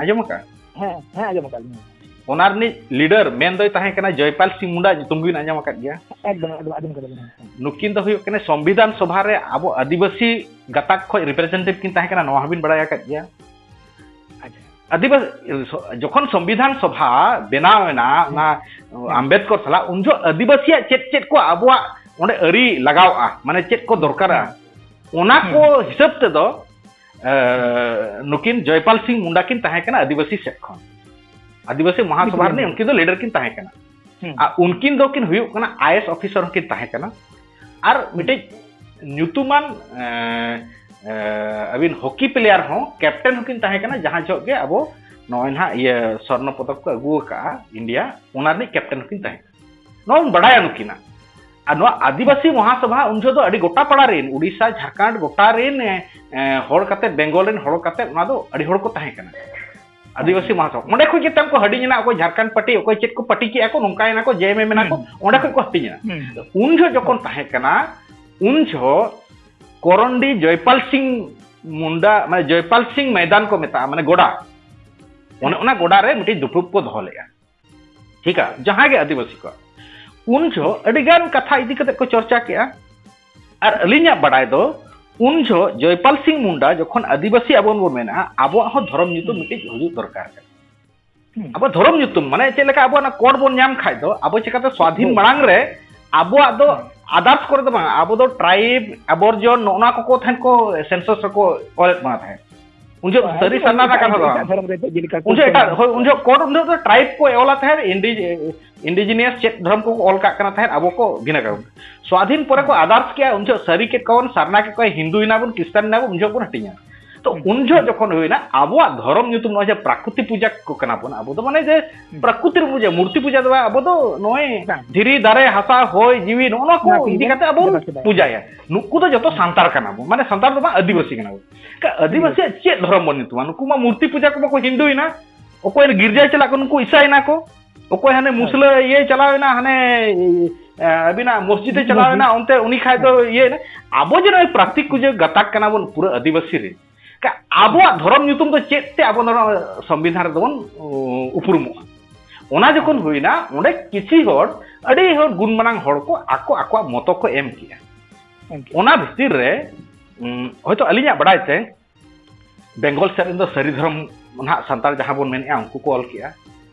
ᱟᱸᱡᱚᱢ ᱟᱠᱟᱫᱼᱟ ᱦᱮᱸ ᱟᱸᱡᱚᱢ ᱟᱠᱟᱫ ᱞᱤᱧ ᱚᱱᱟ ᱨᱤᱱᱤᱡ ᱞᱤᱰᱟᱨ ᱢᱮᱱ ᱫᱚᱭ ᱛᱟᱦᱮᱸ ᱠᱟᱱᱟ ᱡᱚᱭᱯᱟᱞ ᱥᱤᱝ ᱢᱩᱱᱰᱟ ᱧᱩᱛᱩᱢ ᱵᱤᱱ ᱟᱸᱡᱚᱢ ᱟᱠᱟᱫ ᱜᱮᱭᱟ ᱮᱠᱫᱚᱢ ᱟᱸᱡᱚᱢ ᱠᱟᱫᱟ ᱞᱤᱧ ᱱᱩᱠᱤᱱ ᱫᱚ ᱦᱩᱭᱩᱜ ᱠᱟᱱᱟ ᱥᱚᱝᱵᱤᱫᱷᱟᱱ ᱥᱚᱵᱷᱟ ᱨᱮ ᱟᱵᱚ ᱟᱹᱫᱤᱵᱟᱹᱥᱤ ᱜᱟᱛᱟᱠ ᱠᱷᱚᱡ ᱨᱤᱯᱨᱮᱡᱮᱱᱴᱮᱴᱤᱵᱷ ᱠᱤᱱ ᱛᱟᱦᱮᱸ ᱠᱟᱱᱟ ᱱᱚᱣᱟ ᱦᱚᱸᱵᱤᱱ ᱵᱟᱲᱟᱭ ᱟᱠᱟᱫ ᱜᱮᱭᱟ ᱟᱹᱫᱤᱵᱟᱹᱥᱤ ᱡᱚᱠᱷᱚᱱ ᱥᱚᱝᱵᱤᱫᱷᱟᱱ ᱥᱚᱵᱷᱟ ᱵᱮᱱᱟᱣᱮᱱᱟ ᱚᱱᱟ ᱟᱢᱵᱮᱫᱠᱚᱨ ᱥᱟᱞᱟᱜ ᱩᱱ ᱡᱚᱦᱚᱜ ᱟᱹᱫᱤᱵᱟᱹᱥᱤᱭᱟᱜ ᱪᱮᱫ ᱠᱚ ᱟᱵᱚᱣᱟᱜ ᱚᱸᱰᱮ ᱟᱹᱨᱤ ᱞᱟᱜᱟᱣᱼᱟ ᱢᱟᱱᱮ ᱪᱮᱫ ᱠᱚ ᱫᱚᱨᱠᱟᱨᱟ ᱚᱱᱟ ᱠᱚ ᱦᱤᱥᱟᱹᱵ ᱛᱮᱫᱚ ᱱᱩᱠᱤᱱ ᱡᱚᱭᱯᱟᱞ ᱥᱤᱝ ᱢᱩᱱᱰᱟ ᱠᱤᱱ ᱛᱟᱦᱮᱸ ᱠᱟᱱᱟ ᱟᱹᱫᱤᱵᱟᱹᱥᱤ ᱥᱮᱫ ᱠᱷᱚᱱ ᱟᱹᱫᱤᱵᱟᱹᱥᱤ ᱢᱚᱦᱟᱥᱚᱵᱷᱟ ᱨᱤᱱᱤᱡ ᱩᱱᱠᱤᱱ ᱫᱚ ᱞᱤᱰᱟᱨ ᱠᱤᱱ ᱛᱟᱦᱮᱸ ᱠᱟᱱᱟ ᱟᱨ ᱩᱱᱠᱤᱱ ᱫᱚᱠᱤᱱ ᱦᱩᱭᱩᱜ ᱠᱟᱱᱟ IAS ᱚᱯᱷᱤᱥᱟᱨ ᱦᱚᱸᱠᱤᱱ ᱛᱟᱦᱮᱸ ᱠᱟᱱᱟ ᱟᱨ ᱢᱤᱫᱴᱤᱡ ᱧᱩᱛᱩᱢᱟᱱ ᱟᱹᱵᱤᱱ ᱦᱚᱠᱤ ᱯᱞᱮᱭᱟᱨ ᱦᱚᱸ ᱠᱮᱯᱴᱮᱱ ᱦᱚᱸᱠᱤᱱ ᱛᱟᱦᱮᱸ ᱠᱟᱱᱟ ᱡᱟᱦᱟᱸ ᱡᱚᱦᱚᱜ ᱜᱮ ᱟᱵᱚ ᱱᱚᱜᱼᱚᱭ ᱱᱟᱦᱟᱜ ᱤᱭᱟᱹ ᱥᱚᱨᱱᱚ ᱯᱚᱫᱚᱠ ᱠᱚ ᱟᱹᱜᱩ ᱟᱠᱟᱜᱼᱟ ᱤᱱᱰᱤᱭᱟ ᱚᱱᱟ ᱨᱤᱱᱤᱡ ᱠᱮᱯᱴᱮᱱ ᱦᱚᱸᱠᱤᱱ ᱛᱟᱦᱮᱸ ᱠᱟᱱᱟ ᱱᱚᱣᱟ ᱵᱚᱱ ᱵᱟᱰᱟᱭᱟ ᱱᱩᱠᱤᱱᱟᱜ ᱟᱨ ᱱᱚᱣᱟ ᱟᱹᱫᱤᱵᱟᱹᱥᱤ ᱢᱚᱦᱟᱥᱚᱵᱷᱟ ᱩᱱ ᱡᱚᱦᱚᱜ ᱫᱚ ᱟᱹᱰᱤ ᱜᱚᱴᱟ ᱯᱟᱲᱟ ᱨᱮᱱ ᱩᱲᱤᱥᱥᱟ ᱡᱷᱟᱲᱠᱷᱚᱸᱰ ᱜᱚᱴᱟ ᱨᱮᱱ ᱦᱚᱲ ᱠᱟᱛᱮ ᱵᱮᱝᱜᱚᱞ ᱨᱮᱱ ᱦᱚᱲ ᱠᱟᱛᱮ ᱚᱱᱟ ᱫᱚ ᱟᱹᱰᱤ ᱦᱚᱲ ᱠᱚ ᱛᱟᱦᱮᱸ ᱠᱟᱱᱟ ᱟᱹᱫᱤᱵᱟᱹᱥᱤ ᱢᱚᱦᱟᱥᱚᱵᱷᱟ ᱚᱸᱰᱮ ᱠᱷᱚᱡ ᱜᱮ ᱛᱟᱢ ᱠᱚ ᱦᱟᱹᱰᱤᱧᱮᱱᱟ ᱚᱠᱚᱭ ᱡᱷᱟᱲᱠᱷᱚᱸᱰ ᱯᱟর্টি ᱚᱠᱚᱭ ᱪᱮᱫ ᱠᱚ ᱯᱟর্টি ᱠᱮᱜᱼᱟ ᱠᱚ ᱱᱚᱝᱠᱟᱭᱮᱱᱟ ᱠᱚ JMM ᱢᱮᱱᱟ ᱠᱚ ᱚᱸᱰᱮ ᱠᱷᱚᱡ ᱠᱚ ᱦᱟᱹᱴᱤᱧᱮᱱᱟ ᱩᱱ ᱡᱚᱦᱚᱜ ᱡᱚᱠᱷᱚᱱ ᱛᱟᱦᱮᱸ ᱠᱟᱱᱟ ᱩᱱ ᱡᱚᱦᱚᱜ করন্ডি জয়পাল সিং মুন্ডা মানে জয়পাল সিং ময়দান को মেতা মানে গোডা ওনা গোডা রে মিটি দুপুপ को দহ लेगा ठीक है जहां गे आदिवासी को उन जो अडिगान कथा इदी कते को चर्चा केआ और अलिया बडाय दो उन जो जयपाल सिंह मुंडा जखन आदिवासी आबन बो मेना आबो हो धर्म nyutum मिटी हुजु दरकार अब धर्म nyutum माने चेक लेका आबो ना कोड बोन नाम खाय दो आबो चिकाते स्वाधीन मांग रे आबो दो आदार्स करे दो बांग आबो दो ट्राइब अबोर्जन नोना को थान को सेंसस को ऑल मा थाय उनजो सरी सन्ना का कथा उनजो एटा उनजो कोड उनजो तो ट्राइब को एवला थाय इंडिजिनियस चेक धर्म को ऑल का कना थाय आबो को भिना का स्वाधीन परे को आदार्स किया उनजो सरी के कौन सरना के कोई हिंदू इना बुन क्रिश्चियन ना बुन उनजो को हटिया तो उनजो जखन होइना आबो धर्म nyutum नो जे प्राकृतिक पूजा को कना बन आबो तो माने जे प्राकृतिक पूजा मूर्ति पूजा दो आबो तो नोय धीरी दारे हासा होय जीवी नोना को इदी काते आबो पूजाया नुकु तो जतो सांतार कना बो माने सांतार तो आदिवासी कना बो का आदिवासी चे धर्म बन nyutum नुकु मा मूर्ति पूजा को हिंदू इना ओकोय गिरजा चला को नुकु ईसाई ना को ओकोय हने मुसला ये चलावेना हने अबिना मस्जिद चलावेना उनते उनी खाय तो ये आबो जे नोय प्राकृतिक पूजा गताक कना बन पूरा आदिवासी रे का आबो धर्म nyutum तो चेते आबो संविधान रे दोन उपरुमो ओना जखन होइना ओंडे किछि हर अडी हर गुणमानांग हर को आको मतो को एम किया ओना भितिर रे हयतो अलिया बडायते बेंगल सेरेन दो सरी धर्म ना संताल जहां बोन मेनया उनको को ऑल किया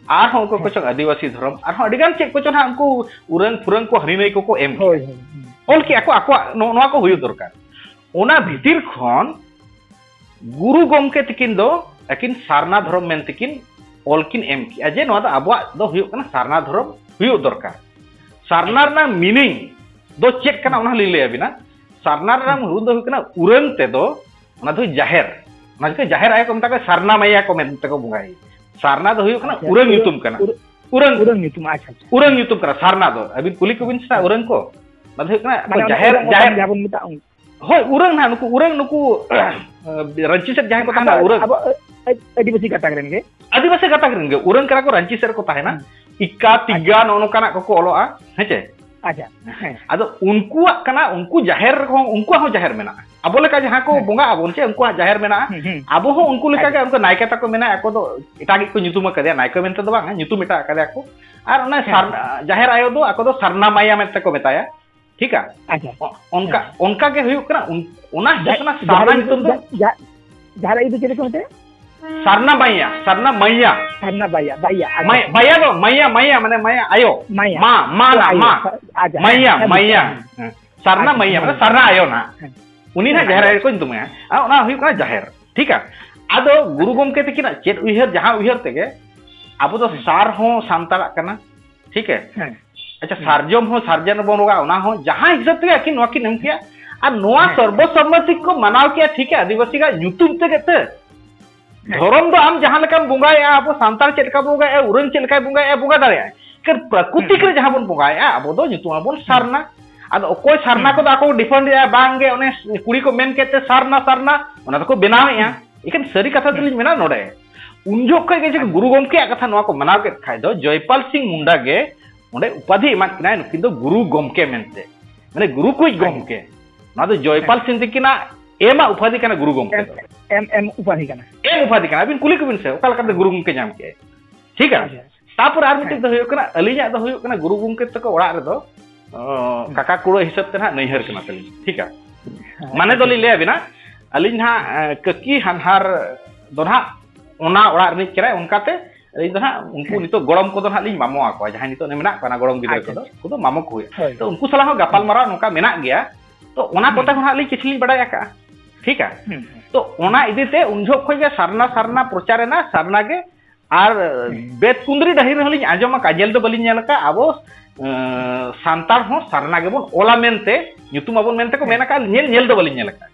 आर हो को चो आदिवासी धर्म आर हो अडिगान चेक को चो ना उनको उरंग फुरंग को हरिनई को एम ऑल किया आको नोआ को हुयो दरकार ओना भितिर खन गुरु गमके तकिन दो अकिन सारना धर्म मेन तकिन ऑलकिन एम किया जे नोआ आबवा दो हुयो कना सारना धर्म हुयो दरकार सारना ना मीनिंग दो चेक कना ओना लिले अबिना सारना रा हुयो दो कना उरंग ते दो ओना दो जाहेर ओना के जाहेर आय को मता को सारना मैया को मेन ते को बुंगाई सारना दो हुयो कना उरंग nyutum कना उरंग nyutum अच्छा उरंग nyutum कना सारना दो अबिन कुली को बिन सा उरंग को मत हुयो कना जाहेर जाबन मता होय उरंग ना नुकु रंची से जहां को ताना उरंग अब आदिवासी कथा करेंगे उरंग करा को रंची से को ताहेना इक्का तिग्गा नोनो काना को ओलोआ हेचे ᱟᱪᱪᱷᱟ ᱟᱫᱚ ᱩᱱᱠᱩᱣᱟᱜ ᱠᱟᱱᱟ ᱩᱱᱠᱩ ᱡᱟᱦᱮᱨ ᱦᱚᱸ ᱩᱱᱠᱩᱣᱟᱜ ᱦᱚᱸ ᱡᱟᱦᱮᱨ ᱢᱮᱱᱟᱜᱼᱟ ᱟᱵᱚ ᱞᱮᱠᱟ ᱡᱟᱦᱟᱸ ᱠᱚ ᱵᱚᱸᱜᱟ ᱟᱵᱚᱱ ᱪᱮ ᱩᱱᱠᱩᱣᱟᱜ ᱡᱟᱦᱮᱨ ᱢᱮᱱᱟᱜᱼᱟ ᱟᱵᱚ ᱦᱚᱸ ᱩᱱᱠᱩ ᱞᱮᱠᱟ ᱜᱮ ᱩᱱᱠᱩ ᱱᱟᱭᱠᱮ ᱛᱟᱠᱚ ᱢᱮᱱᱟᱜᱼᱟ ako ᱫᱚ ᱮᱴᱟᱜ ᱠᱚ ᱧᱩᱛᱩᱢ ᱟᱠᱟᱫᱮᱭᱟ ᱱᱟᱭᱠᱮ ᱢᱮᱱᱛᱮ ᱫᱚ ᱵᱟᱝ ᱧᱩᱛᱩᱢ ᱮᱴᱟᱜ ᱟᱠᱟᱫᱮᱭᱟ ko ᱟᱨ ᱚᱱᱟ ᱡᱟᱦᱮᱨ ᱟᱭᱳ ᱫᱚ ako ᱫᱚ ᱥᱟᱨᱱᱟ ᱢᱟᱭᱟ ᱢᱮᱱᱛᱮ ᱠᱚ ᱢᱮᱛᱟᱭᱟ ᱴᱷᱤᱠ ᱟ ᱚᱱᱠᱟ ᱜᱮ ᱦᱩᱭᱩᱜ ᱠᱟᱱᱟ ᱚᱱᱟ ᱦᱩᱭᱩᱜ ᱠᱟᱱᱟ ᱥᱟᱨᱱᱟ ᱧᱩᱛᱩᱢ ᱫᱚ ᱡᱟᱦᱟᱸ ᱤᱫᱤ ᱪᱮᱫ ᱠᱚ ᱢᱮᱛᱟᱭᱟ sarna maya sarna baya maya do maya mane maya ayo ma maya sarna maya mane sarna ayo na uni na jahar ayo ko nyutumaya ona huyuk kana jahar ठीक है ado guru gomke tikina chet uiher jaha uiher tege abo do sar ho santara kana ठीक है अच्छा सार्जम हो surgeon बन होगा ओना हो जहां हिसाब तक आकिन नोकिन एम किया और नोआ सर्वसम्मति को मनाव किया ठीक है आदिवासी का यूट्यूब ते गते धर्म दो हम जहां लेका बुंगाया अब सांताल चेलका बुंगाया उरन चेलका बुंगाया बुंगा दाड़े कर प्रकृति के जहां बन बुंगाया अब दो ᱧᱩᱛᱩᱢ ᱟᱵᱚᱱ सारना ᱟᱫᱚ ᱚᱠᱚᱭ ᱥᱟᱨᱱᱟ ᱠᱚᱫᱚ ᱟᱠᱚ ᱰᱤᱯᱮᱱᱰ ᱮᱜᱼᱟ ᱵᱟᱝᱜᱮ ᱚᱱᱮ ᱠᱩᱲᱤ ᱠᱚ ᱢᱮᱱ ᱠᱮᱫ ᱛᱮ ᱥᱟᱨᱱᱟ ᱚᱱᱟ ᱫᱚᱠᱚ ᱵᱮᱱᱟᱣᱮᱜᱼᱟ ᱮᱠᱷᱟᱱ ᱥᱟᱹᱨᱤ ᱠᱟᱛᱷᱟ ᱫᱚᱞᱤᱧ ᱢᱮᱱᱟ ᱱᱚᱰᱮ ᱩᱱ ᱡᱚᱠᱷᱚᱡ ᱜᱮ ᱡᱮ ᱜᱩᱨᱩ ᱜᱚᱢᱠᱮᱭᱟᱜ ᱠᱟᱛᱷᱟ ᱱᱚᱣᱟ ᱠᱚ ᱢᱟᱱᱟᱣ ᱠᱮᱫ ᱠᱷᱟᱡ ᱫᱚ ᱡᱚᱭᱯᱟᱞ ᱥᱤᱝ ᱢᱩᱱᱰᱟ ᱜᱮ ᱚᱸᱰᱮ ᱩᱯᱟধি ᱮᱢᱟᱫ ᱠᱤᱱᱟᱭ ᱱᱩᱠᱤᱱ ᱫᱚ ᱜᱩᱨᱩ ᱜᱚᱢᱠᱮ ᱢᱮᱱᱛᱮ ᱢᱟᱱᱮ ᱜᱩᱨᱩ ᱠᱩᱡ ᱜᱚᱢᱠᱮ ᱱᱚᱣᱟ ᱫᱚ ᱡᱚᱭᱯᱟᱞ ᱥᱤᱝ ᱛᱤᱠᱤᱱᱟᱜ ᱮᱢᱟ ᱩᱯᱟধি ᱠᱟᱱᱟ ᱜᱩᱨᱩ ᱜᱚᱢᱠᱮ एम उपाधि kana उपाधि kana अबिन कुली कबिन से ओका लकाते गुरु गमके नाम के ठीक है तापर आर मिटे दो हुयो कना अलिया दो हुयो कना गुरु गमके तको ओड़ा रे दो काका कुड़ो हिसाब ते ना नैहर कना तली ठीक है माने दोली ले बिना अलिन हा ककी हनहार दोना ओना ओड़ा रे केरा उनकाते अलिन दोना उनको नितो गड़म को दोना लिन मामो आको जहां नितो ने मेना कना गड़म गिदर को दो मामो को तो उनको सला हो गपाल मारा नोका मेना गया तो ओना कोता खना लिन किछली बड़ाय आका ठीक है तो ओना इदिते उनझो खोज सारना सारना प्रचार ना सारना के आर बेत कुंदरी डाहिर हलिन आजमा काजल दो बलिन नेलका आबो सांतार हो सारना के बोन ओला मेनते ᱧᱩᱛᱩᱢ आबोन मेनते को मेना का नेल दो बलिन नेलका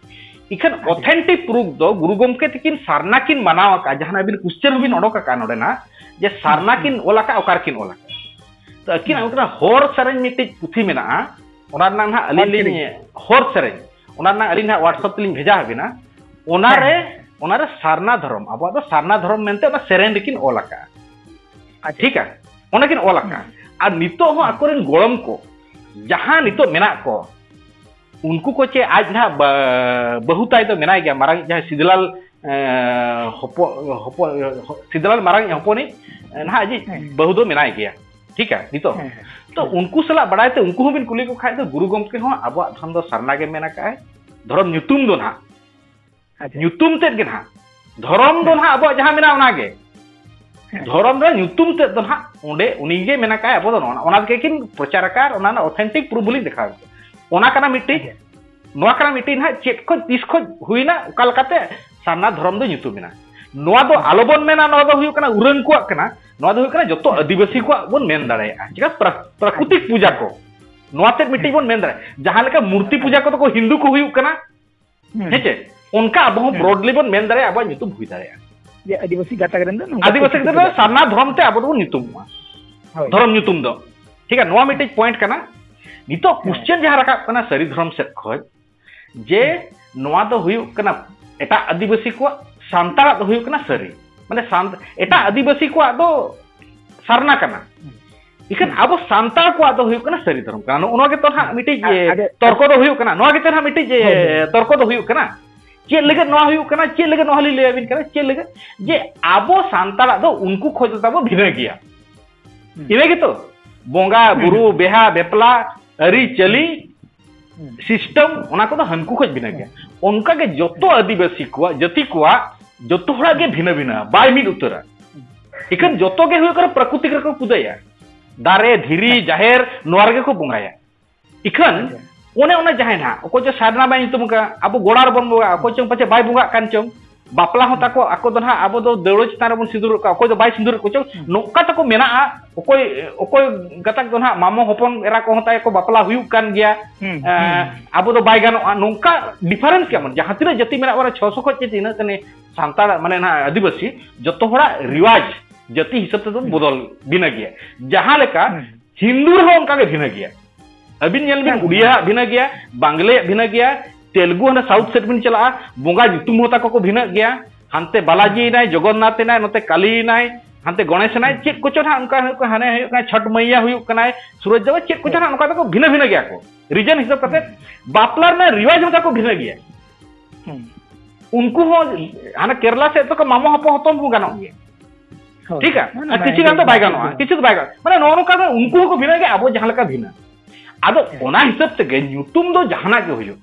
इखन ऑथेंटिक प्रूफ दो गुरु गमके तिकिन सारना किन मनावा का जहां बिन क्वेश्चन बिन ओडोका का नोडे ना जे सारना किन ओला का ओकार किन ओला तो अकिन उतना होर सरेन मिटे पुथी मेना ओना ना अलिन होर सरेन ओना ना अलिन व्हाट्सएप लिन भेजा हबिना ओनारे सारना धर्म अब दो सारना धर्म मेनते ओना सेरेन लेकिन ओलाका ठीक है ओना किन ओलाका आ नितो हो अकोरेन गोलम को जहां नितो मेना को उनको को चे आज ना बहुताय तो मेना गया मारांग जहां सिदलाल सिदलाल मारांग हपोनी ना जी बहु दो मेना गया ठीक है नितो तो उनको सला बड़ाय ते उनको बिन कुली को खाय तो गुरु गमके हो अब धर्म दो सारना के मेना का धर्म ᱧᱩᱛᱩᱢ दो ना ᱧᱩᱛᱩᱢ तेद गे ना धर्म दो ना अब जहां मेना ओना गे धर्म रे ᱧᱩᱛᱩᱢ तेद दो ना ओंडे उनी गे मेना का अब दो ओना के किन प्रचारकार ओना ना ऑथेंटिक प्रूफ बुली देखा ओना कना मिट्टी नोआ कना मिट्टी ना चेत को तीस को हुईना ओका लकाते सारना धर्म दो ᱧᱩᱛᱩᱢ मेना नोआ दो आलोबन मेना नोआ दो हुयो कना उरन को कना नोआ दो हुयो कना जतो आदिवासी को बोन मेन दाड़ाया चिका प्राकृतिक पूजा को नोआ तेद मिट्टी बोन मेन दाड़ाया जहां लेका मूर्ति पूजा को तो हिंदू को हुयो कना हेचे उनका अब हम ब्रॉडली बन मेन दाड़े अब ᱧᱩᱛᱩᱢ हुई दाड़े ये आदिवासी गाता करन दो आदिवासी दो सारना धर्म ते अब दो ᱧᱩᱛᱩᱢ धर्म ᱧᱩᱛᱩम दो ठीक है नोआ मिटे पॉइंट कना नितो क्वेश्चन जहां रखा कना सरी धर्म से खोज जे नोआ दो हुयो कना एटा आदिवासी को सांतारा दो हुयो कना सरी माने शांत एटा आदिवासी को दो सारना कना इखन अब सांतार को दो हुयो कना सरी धर्म कना ओना के तो हा मिटे तर्क दो हुयो कना नोआ के तो हा मिटे तर्क दो हुयो कना चे लगे नोआ हुयो कना चे लगे नोआ ले आबिन कना चे लगे जे आबो सांतारा दो उनको खोज ताबो भिना गया इने के तो बोंगा गुरु बेहा बेपला अरी चली सिस्टम ओना को तो हनको खोज भिना गया उनका के जतो आदिवासी को जति को जतो हड़ा के भिना भिना बाय मिद उतरा इखन जतो के हुयो कर प्रकृति को पूजाया दारे धीरी जाहेर नोआर के को बुंगाया इखन ओने ओने जहां ना ओको जो सारना बाय तुम का अब गोड़ार बन बुगा ओको चंग पचे बाय बुगा कान चंग बापला हो ताको आको दो ना अब दो देवड़ो चितान बन सिंदूर का ओको जो बाय सिंदूर को चंग नोका तको मेना ओको गतक दो ना मामो होपन एरा को होता को बापला हुयु कान गया अब दो बाय गानो नोका डिफरेंस क्या मन जहां तिना जति मेना वाला 600 को चिना कने सांताड़ माने ना आदिवासी जतो हड़ा रिवाज जति हिसाब से तो बदल भिना गया जहां लेका हिंदू हो उनका के भिना गया अबिन नेल बिन उड़िया भिना गया बांग्ले भिना गया तेलुगु हना साउथ सेट बिन चला बोंगा ᱧᱩᱛᱩᱢ होता को भिना गया हानते बालाजी नाय जगन्नाथ नाय नते काली नाय hanti Ganesh nai chet kochon ha unka hane huyuk kana Chhat Maiya huyuk kana Suraj Jawa chet kochon ha unka ko bhina gaya ko region hisab kate baplar na riwaj unka ko bhina gaya unku ho hana Kerala se to ko mamo hopo hotom ko ganok gaya ठीक है किसी गान तो bye गानो किसी तो bye गानो माने नोनो का उनको को भिना के अब जहां लका भिना आदो ओना हिसाब ते ᱧᱩᱛᱩᱢ दो जहाना के हुयो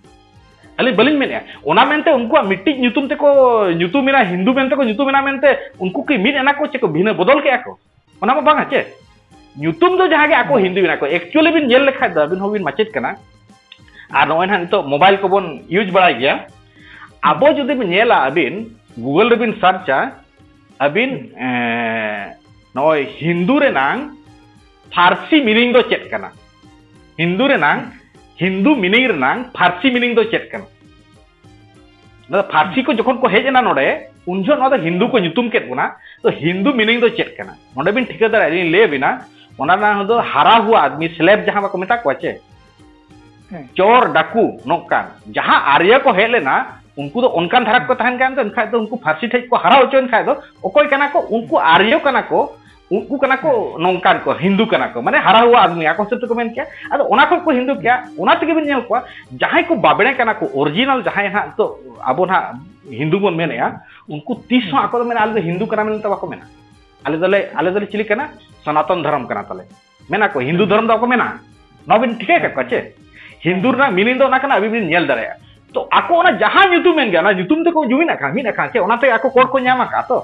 अली बलिन मेने ओना मेनते उनको मिट्टी ᱧᱩᱛᱩᱢ ते को ᱧᱩᱛᱩᱢ मेना हिंदू मेनते को ᱧᱩᱛᱩᱢ मेना मेनते उनको की मिन एना को चेको भिना बदल के आको ओना मा बांगा चे ᱧᱩᱛᱩᱢ दो जहां के आको हिंदू मेना को एक्चुअली बिन जेल लेखा दा बिन होबिन माचेत कना आ नोय ना नितो मोबाइल को बन यूज बड़ा गया आबो जदि बिन नेला अबिन गूगल रे बिन सर्चा अबिन नॉय हिंदू रे नांग फारसी मीनिंग दो चेक कना हिंदू रे नांग हिंदू मीनिंग रे नांग फारसी मीनिंग दो चेक कना ना फारसी को जखन को हेजना नोडे उनजो ना तो हिंदू को ᱧᱩᱛᱩᱢ केत बना तो हिंदू मीनिंग दो चेक कना नोडे बिन ठिकादार आली ले बिना ओना ना दो हरा हुआ आदमी स्लेब जहां को मेता को चे चोर डाकू नोकान जहां आर्य को हेलेना उनको तो उनकान धारा को तहन कान तो उनका तो उनको फारसी ठेक को हरा होचन खाय दो ओकोय कना को उनको आर्य कना को उनको कना को नोंकान को हिंदू कना को माने हरा हुआ आदमी आको से तो मेन क्या अद ओना को हिंदू क्या ओना तके बिन नेल को जहां को बाबड़े कना को ओरिजिनल जहां हा तो आबो ना हिंदू बोन मेनया उनको 30 आको मेन आले हिंदू कना मेन तो बाको मेना आले दले चिली कना सनातन धर्म कना तले मेना को हिंदू धर्म दो को मेना नबिन ठीक है का हिंदू ना मीनिंग दो ना कना अभी बिन नेल दरे तो आको ओना जहां ᱧᱩᱛᱩᱢ मेन गया ना ᱧᱩᱛᱩᱢ ते को जुमिन आखा मिन आखा चे ओना ते आको कोड को ᱧᱟᱢ आका तो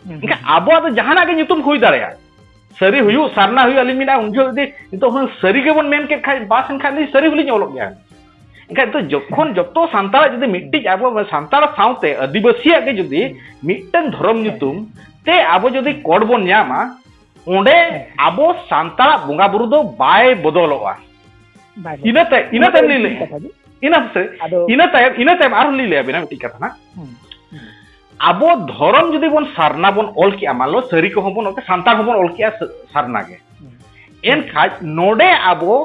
इनका आबो तो जहाना के ᱧᱩᱛᱩᱢ हुई दाड़या सरी हुयु सारना हुयु अली मिना उनजो दे तो हम सरी के बन मेन के खाय बासन खाय सरी हुली ओलोक गया इनका तो जखन जतो सांतार जदि मिट्टी आबो सांतार साउते आदिवासी के जदि मिटन धर्म ᱧᱩᱛᱩम ते आबो जदि कोड बन ᱧामा ओंडे आबो सांतार बोंगा बुरु दो बाय बदलवा इनते ले इना आर ली ले बिना मिट्टी कथा ना आबो धर्म जदि बन सारना बन ऑल किया मालो सरी को बन ओके सांतार बन ऑल किया सारना के एन खाज नोडे आबो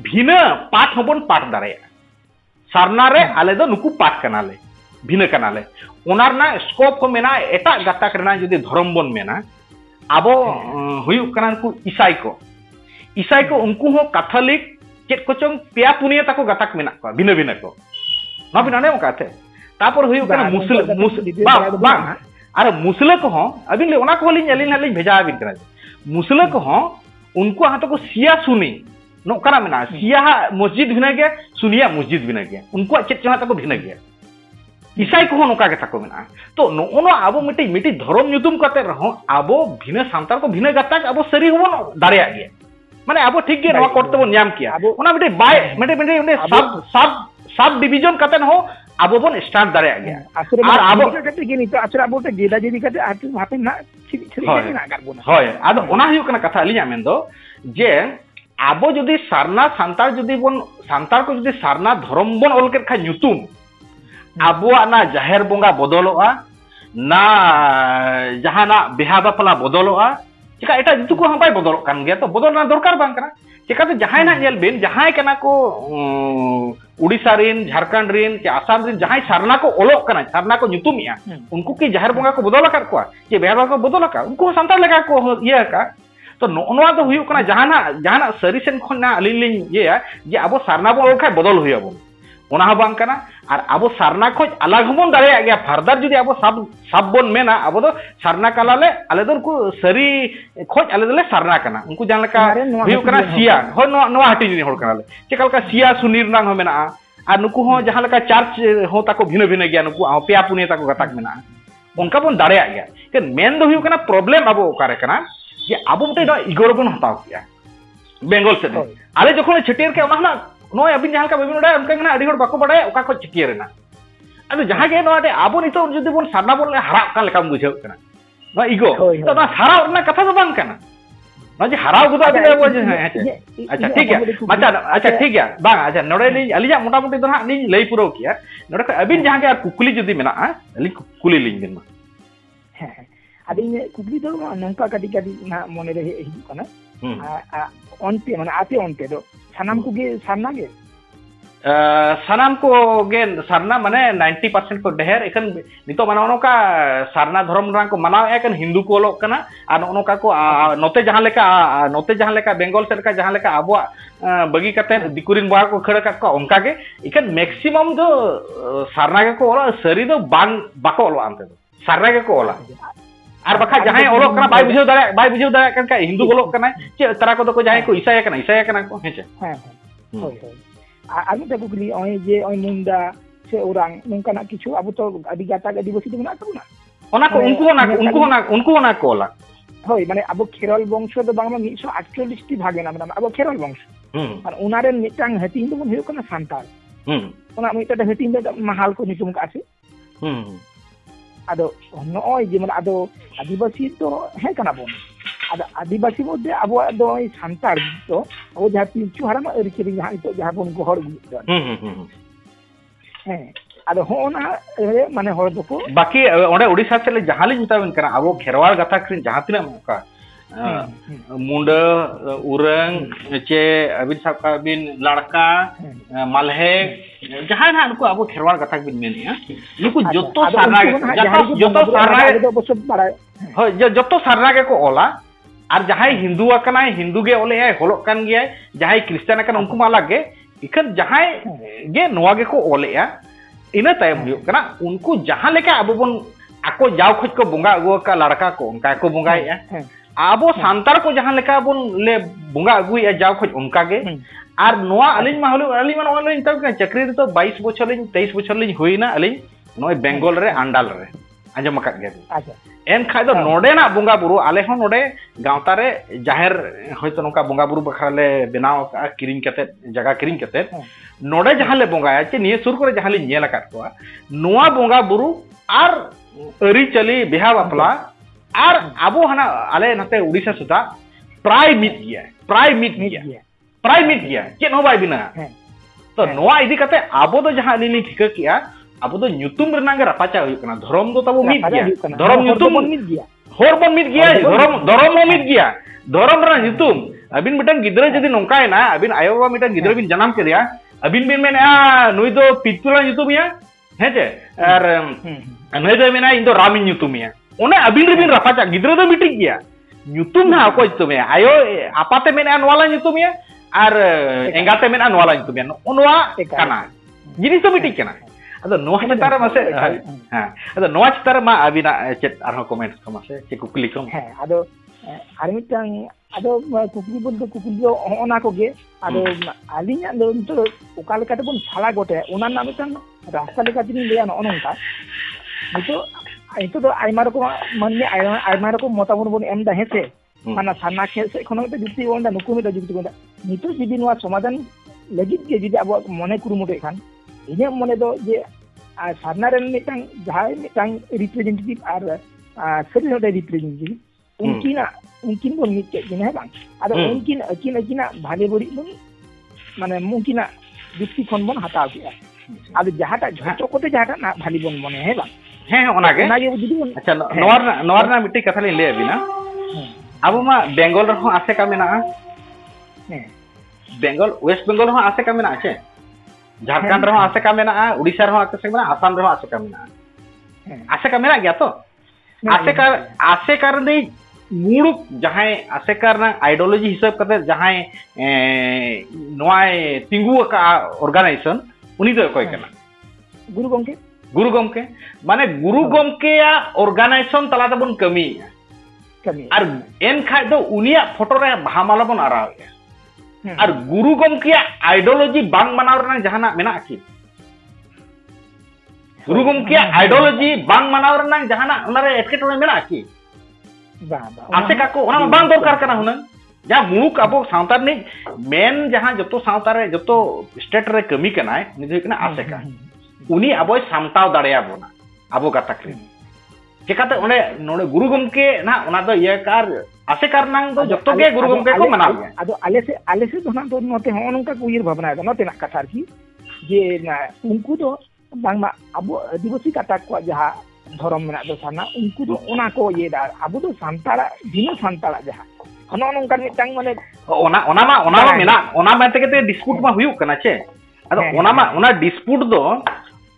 भिना पाठ बन पाठ दारे सारना रे आले दो नुकु पाठ कनाले भिना कनाले ओनार ना स्कोप को मेना एटा गाता करना जदि धर्म बन मेना आबो हुयु कना को ईसाई को उनको हो कैथोलिक चेक को चंग पिया पुनिया ताको गाताक मेना को भिना भिना को ना बिना ने ओकाते तापर हुयु कना मुस्लिम अरे मुस्लिम को हो अबिन ले ओना को लिन अलिन हलिन भेजा बिन करा मुस्लिम को हो उनको हाथ को सिया सुनी नो कना मेना सिया मस्जिद भिना गया सुनिया मस्जिद भिना गया उनको चेक चहा ताको भिना गया ईसाई को नोका के ताको मेना तो नो आबो मिटी धर्म ᱧᱩᱛᱩᱢ कते रहो आबो भिना सांतार को भिना गाताक आबो सरी होबो दारेया गया माने आबो ठीक गे नवा कोर्ट तबो ᱧाम किया ओना मिटे बाय मिटे सब डिवीजन कतन हो आबो बन स्टार्ट दारे गया और आबो कते गे नितो आसरा आबो ते गेदा जेदी कते आत हापे ना छिरी ना गार बोना होय आदो ओना हुयु कना कथा लिया मेन दो जे आबो जदी सारना सांतार जदी बन सांतार को जदी सारना धर्म बन ऑल के खा ᱧᱩᱛᱩᱢ आबो ना जाहेर बोंगा बदलोआ ना जहाना बिहा बापला बदलोआ चिका एटा जितु को हम बाय बदल कान गया तो बदलना दरकार बांग कना चिका तो जहाय ना नेल बेन जहाय कना को उड़ीसा रिन झारखंड रिन के आसाम रिन जहाय सारना को ओलोक कना सारना को ᱧᱩᱛᱩᱢिया उनको की जाहेर बोंगा को बदल कर को जे बेहा को बदल का उनको संतार लगा को ये का तो नोनवा तो हुयु कना जहाना सरी सेन खना अलिलिन ये जे आबो सारना बो ओखा बदल हुयबो ओना ह बांग कना और आबो सारना खोज अलग हमन दारे गया फर्दर जदि आबो सब बोन मेना आबो दो सारना कलाले आले दो को सरी खोज आले दले सारना कना उनको जान लका हुयु कना सिया हो नो हटी नि होड़ कनाले चेकल का सिया सुनीर नांग हो मेना आ नुकु हो जहां लका चार्ज हो ताको भिनो भिनो गया नुकु आ पेया पुने ताको गताक मेना उनका बोन दारे गया के मेन दो हुयु कना प्रॉब्लम आबो ओकारे कना जे आबो मते इगोर बोन हताव किया बेंगल से आले जखन छटियर के ओना नो अबिन जहां का बबिन उडा उनका गना अडी होड़ बाको बडाय ओका को चिकियर ना अदो जहां के नो आबो नितो जदि बोन सारना बोन हरा का लेका बुझाव कना नो इगो तो ना हरा ना कथा तो बांग कना नो जे हराव गुदा अबिन आबो अच्छा ठीक है अच्छा ठीक है बांग अच्छा नोडे ली अलिया मोटा मोटी तो ना ली लई पुरो किया नोडे को अबिन जहां के कुकुली जदि मेना अली कुकुली लिंग दिन मा अबिन कुकुली तो नंका कटी कटी ना मोने रे हिजु कना ऑनते माने आते ऑनते दो सानाम को गे सारना गे सानाम को गे सारना माने 90% को ढेर एखन नितो माने नोका सारना धर्म रंग को मनाव एखन हिंदू को लोक कना आर नोका को नोते जहां लेका बेंगल से लेका जहां लेका आबो बगी कते दिकुरिन बा को खड़ का उनका के इकन मैक्सिमम दो सारना के को ओला सरी दो बाको ओला अंते दो सारना के को ओला आर बखा जहां ओलोक कना बाय बुझेव दाड़ा कन का हिंदू ओलोक कना चे तरा को को जहां को ईसाया कना को हेचे हां होय होय আর মিটা কুকলি ওই যে ওই মুন্ডা সে ওরাং নংকানা কিছু আবু তো আদি গাতা আদিবাসী মেনা তাবনা ওনা কো উনকু না কোলা হয় মানে আবু খেরল বংশ তো বাংলা 148 টি ভাগে না মানে আবু খেরল বংশ আর উনারেন মিটাং হাতিং তো মন হইকনা সান্তাল ওনা মিটা হাতিং তো মাহাল কো নিতুম কা আছে আদো নয় যে মানে আদো আদিবাসী তো হে কানা বন ada adibasi mode abu do santar to abu jaha pinchu harama eri kiri jaha itu jaha pun gohor gitu ada hona mane hor doko baki onde odisha chale jaha li mitaben kana abu kherwal gatha krin jaha tina muka munda urang ce abin sabka bin ladka malhe jaha na nuku abu kherwal gatha bin men ya nuku joto sarna hoy joto sarna ke ko ola আর যাহাই হিন্দু আকানাই হিন্দু গে ওলে I হলক কান গিয়াই যাহাই খ্রিস্টান আকান উনকু মালা গে ইখান যাহাই গে নোয়া গে को ओले आ इना तायम हुयो कना उनको जहां लेका अब बन आको जाव खज को बोंगा अगुआ का लड़का को उनका को बोंगाई आ आबो सांतार को जहां लेका बन ले बोंगा अगुई आ जाव खज उनका गे আর নোয়া আলিন মা হলো আলি মানে অনলাইন তাও চাকরি তো 22 বছর লিন 23 বছর লিন হইনা আলিন নয় বেঙ্গল রে আন্ডাল রে আজম মাকাত গে আচ্ছা एन खाय दो नोडे ना बोंगा बुरु आले हो नोडे गांवता रे जाहिर होयतो नोका बोंगा बुरु बखाले बनाव का किरिंग कते जगह किरिंग कते नोडे जहां ले बोंगाया चे निये सुर करे जहां ले नेल काट को नोआ बोंगा बुरु आर अरी चली बिहा बापला आर आबो हना आले नते उड़ीसा सुदा प्राय मिट गया चे नो बाय बिना तो नोआ इदी कते आबो दो जहां लिली ठिक किया अब तो न्यूतुम रनांग रपाचा हुई कना धर्म तो तबो मिट गया धर्म न्यूतुम मिट गया होर बन मिट गया धर्म मिट गया धर्म रा न्यूतुम अबिन मिटन गिदरा जदी नोंकाय ना अबिन आयो बाबा मिटन गिदरा बिन जनाम केरिया अबिन बिन मेन आ नुई दो पितुला न्यूतुम या हेजे और नुई दो मेना इन दो रामिन न्यूतुम या ओने अबिन रिबिन रपाचा गिदरा दो मिट गया न्यूतुम ना को तुमे आयो आपाते मेना नवाला न्यूतुम या और एंगाते मेना नवाला न्यूतुम या ओनवा काना जिनिस तो मिट केना ada noah citara mase ha ada noah citara ma abina chat arho comment ko mase che kukli ko ha ado armitang ado kukli bol kukli ona ko ge ado alinya do to ukal kata pun salah gote ona na mitang rasta leka tini leya no ononka itu do aimar ko manne aimar ko motamur bon em da hese mana sana khese kono to jukti onda nuku to jukti onda nitu jidi noa somadan legit ge jidi abo mone kurumuto ekan ini mone do je sarnaran mitang jahai mitang representative ar seri hoda representative unkin bon mit ke gina bang ada unkin akina bhale bori bon mane mungkin dikti khon bon hataw kia ada jahata jhoto kote jahata na bhali bon mone he bang he ona ge acha nowar na mitti katha le abina abu ma bengal ro ase ka mena bengal west bengal ro ase ka mena ache Jharkhand रहो आसे का मेना उड़ीसा रहो आसे मेना आसाम रहो आसे का मेना गया तो आसे कर ने मूड जहां आसे करना आइडियोलॉजी हिसाब करते जहां नोय तिंगु का ऑर्गेनाइजेशन उनी तो कोई करना गुरु गमके माने गुरु गमके या ऑर्गेनाइजेशन तला तबन कमी और एन खाय दो उनिया फोटो रे भामाला बन आरा और गुरु गमके आइडियोलॉजी बांग मनाव रना जहाना मेना की गुरु गमके आइडियोलॉजी बांग मनाव रना जहाना उनारे एटकेटोने मेना की आसे का को ओना बांग दरकार कना हुना जा मुक अबो सावतार नि मेन जहां जतो सावतार रे जतो स्टेट रे कमी कनाय नि कना आसे का उनी अबो सामताव दाड़या बोना अबो गाताक चेकाते ओने नोडे गुरु गमके ना ओना दो ये कार आसे कारनांग दो जतो के गुरु गमके को मनाव गया आदो आले से दोना दो नोते होन उनका उयर भावना है नोते ना कथार की जे ना उनको तो बांगमा अबो आदिवासी कथा को जहां धर्म मेना दो साना उनको तो ओना को ये दा अबो तो सांताला दिनो सांताला जहां हनो उनका मिटांग माने ओना मेना ओना माते के डिस्प्यूट मा हुयु कना चे ᱟᱫᱚ ᱚᱱᱟ ᱰᱤᱥᱯᱩᱴ ᱫᱚ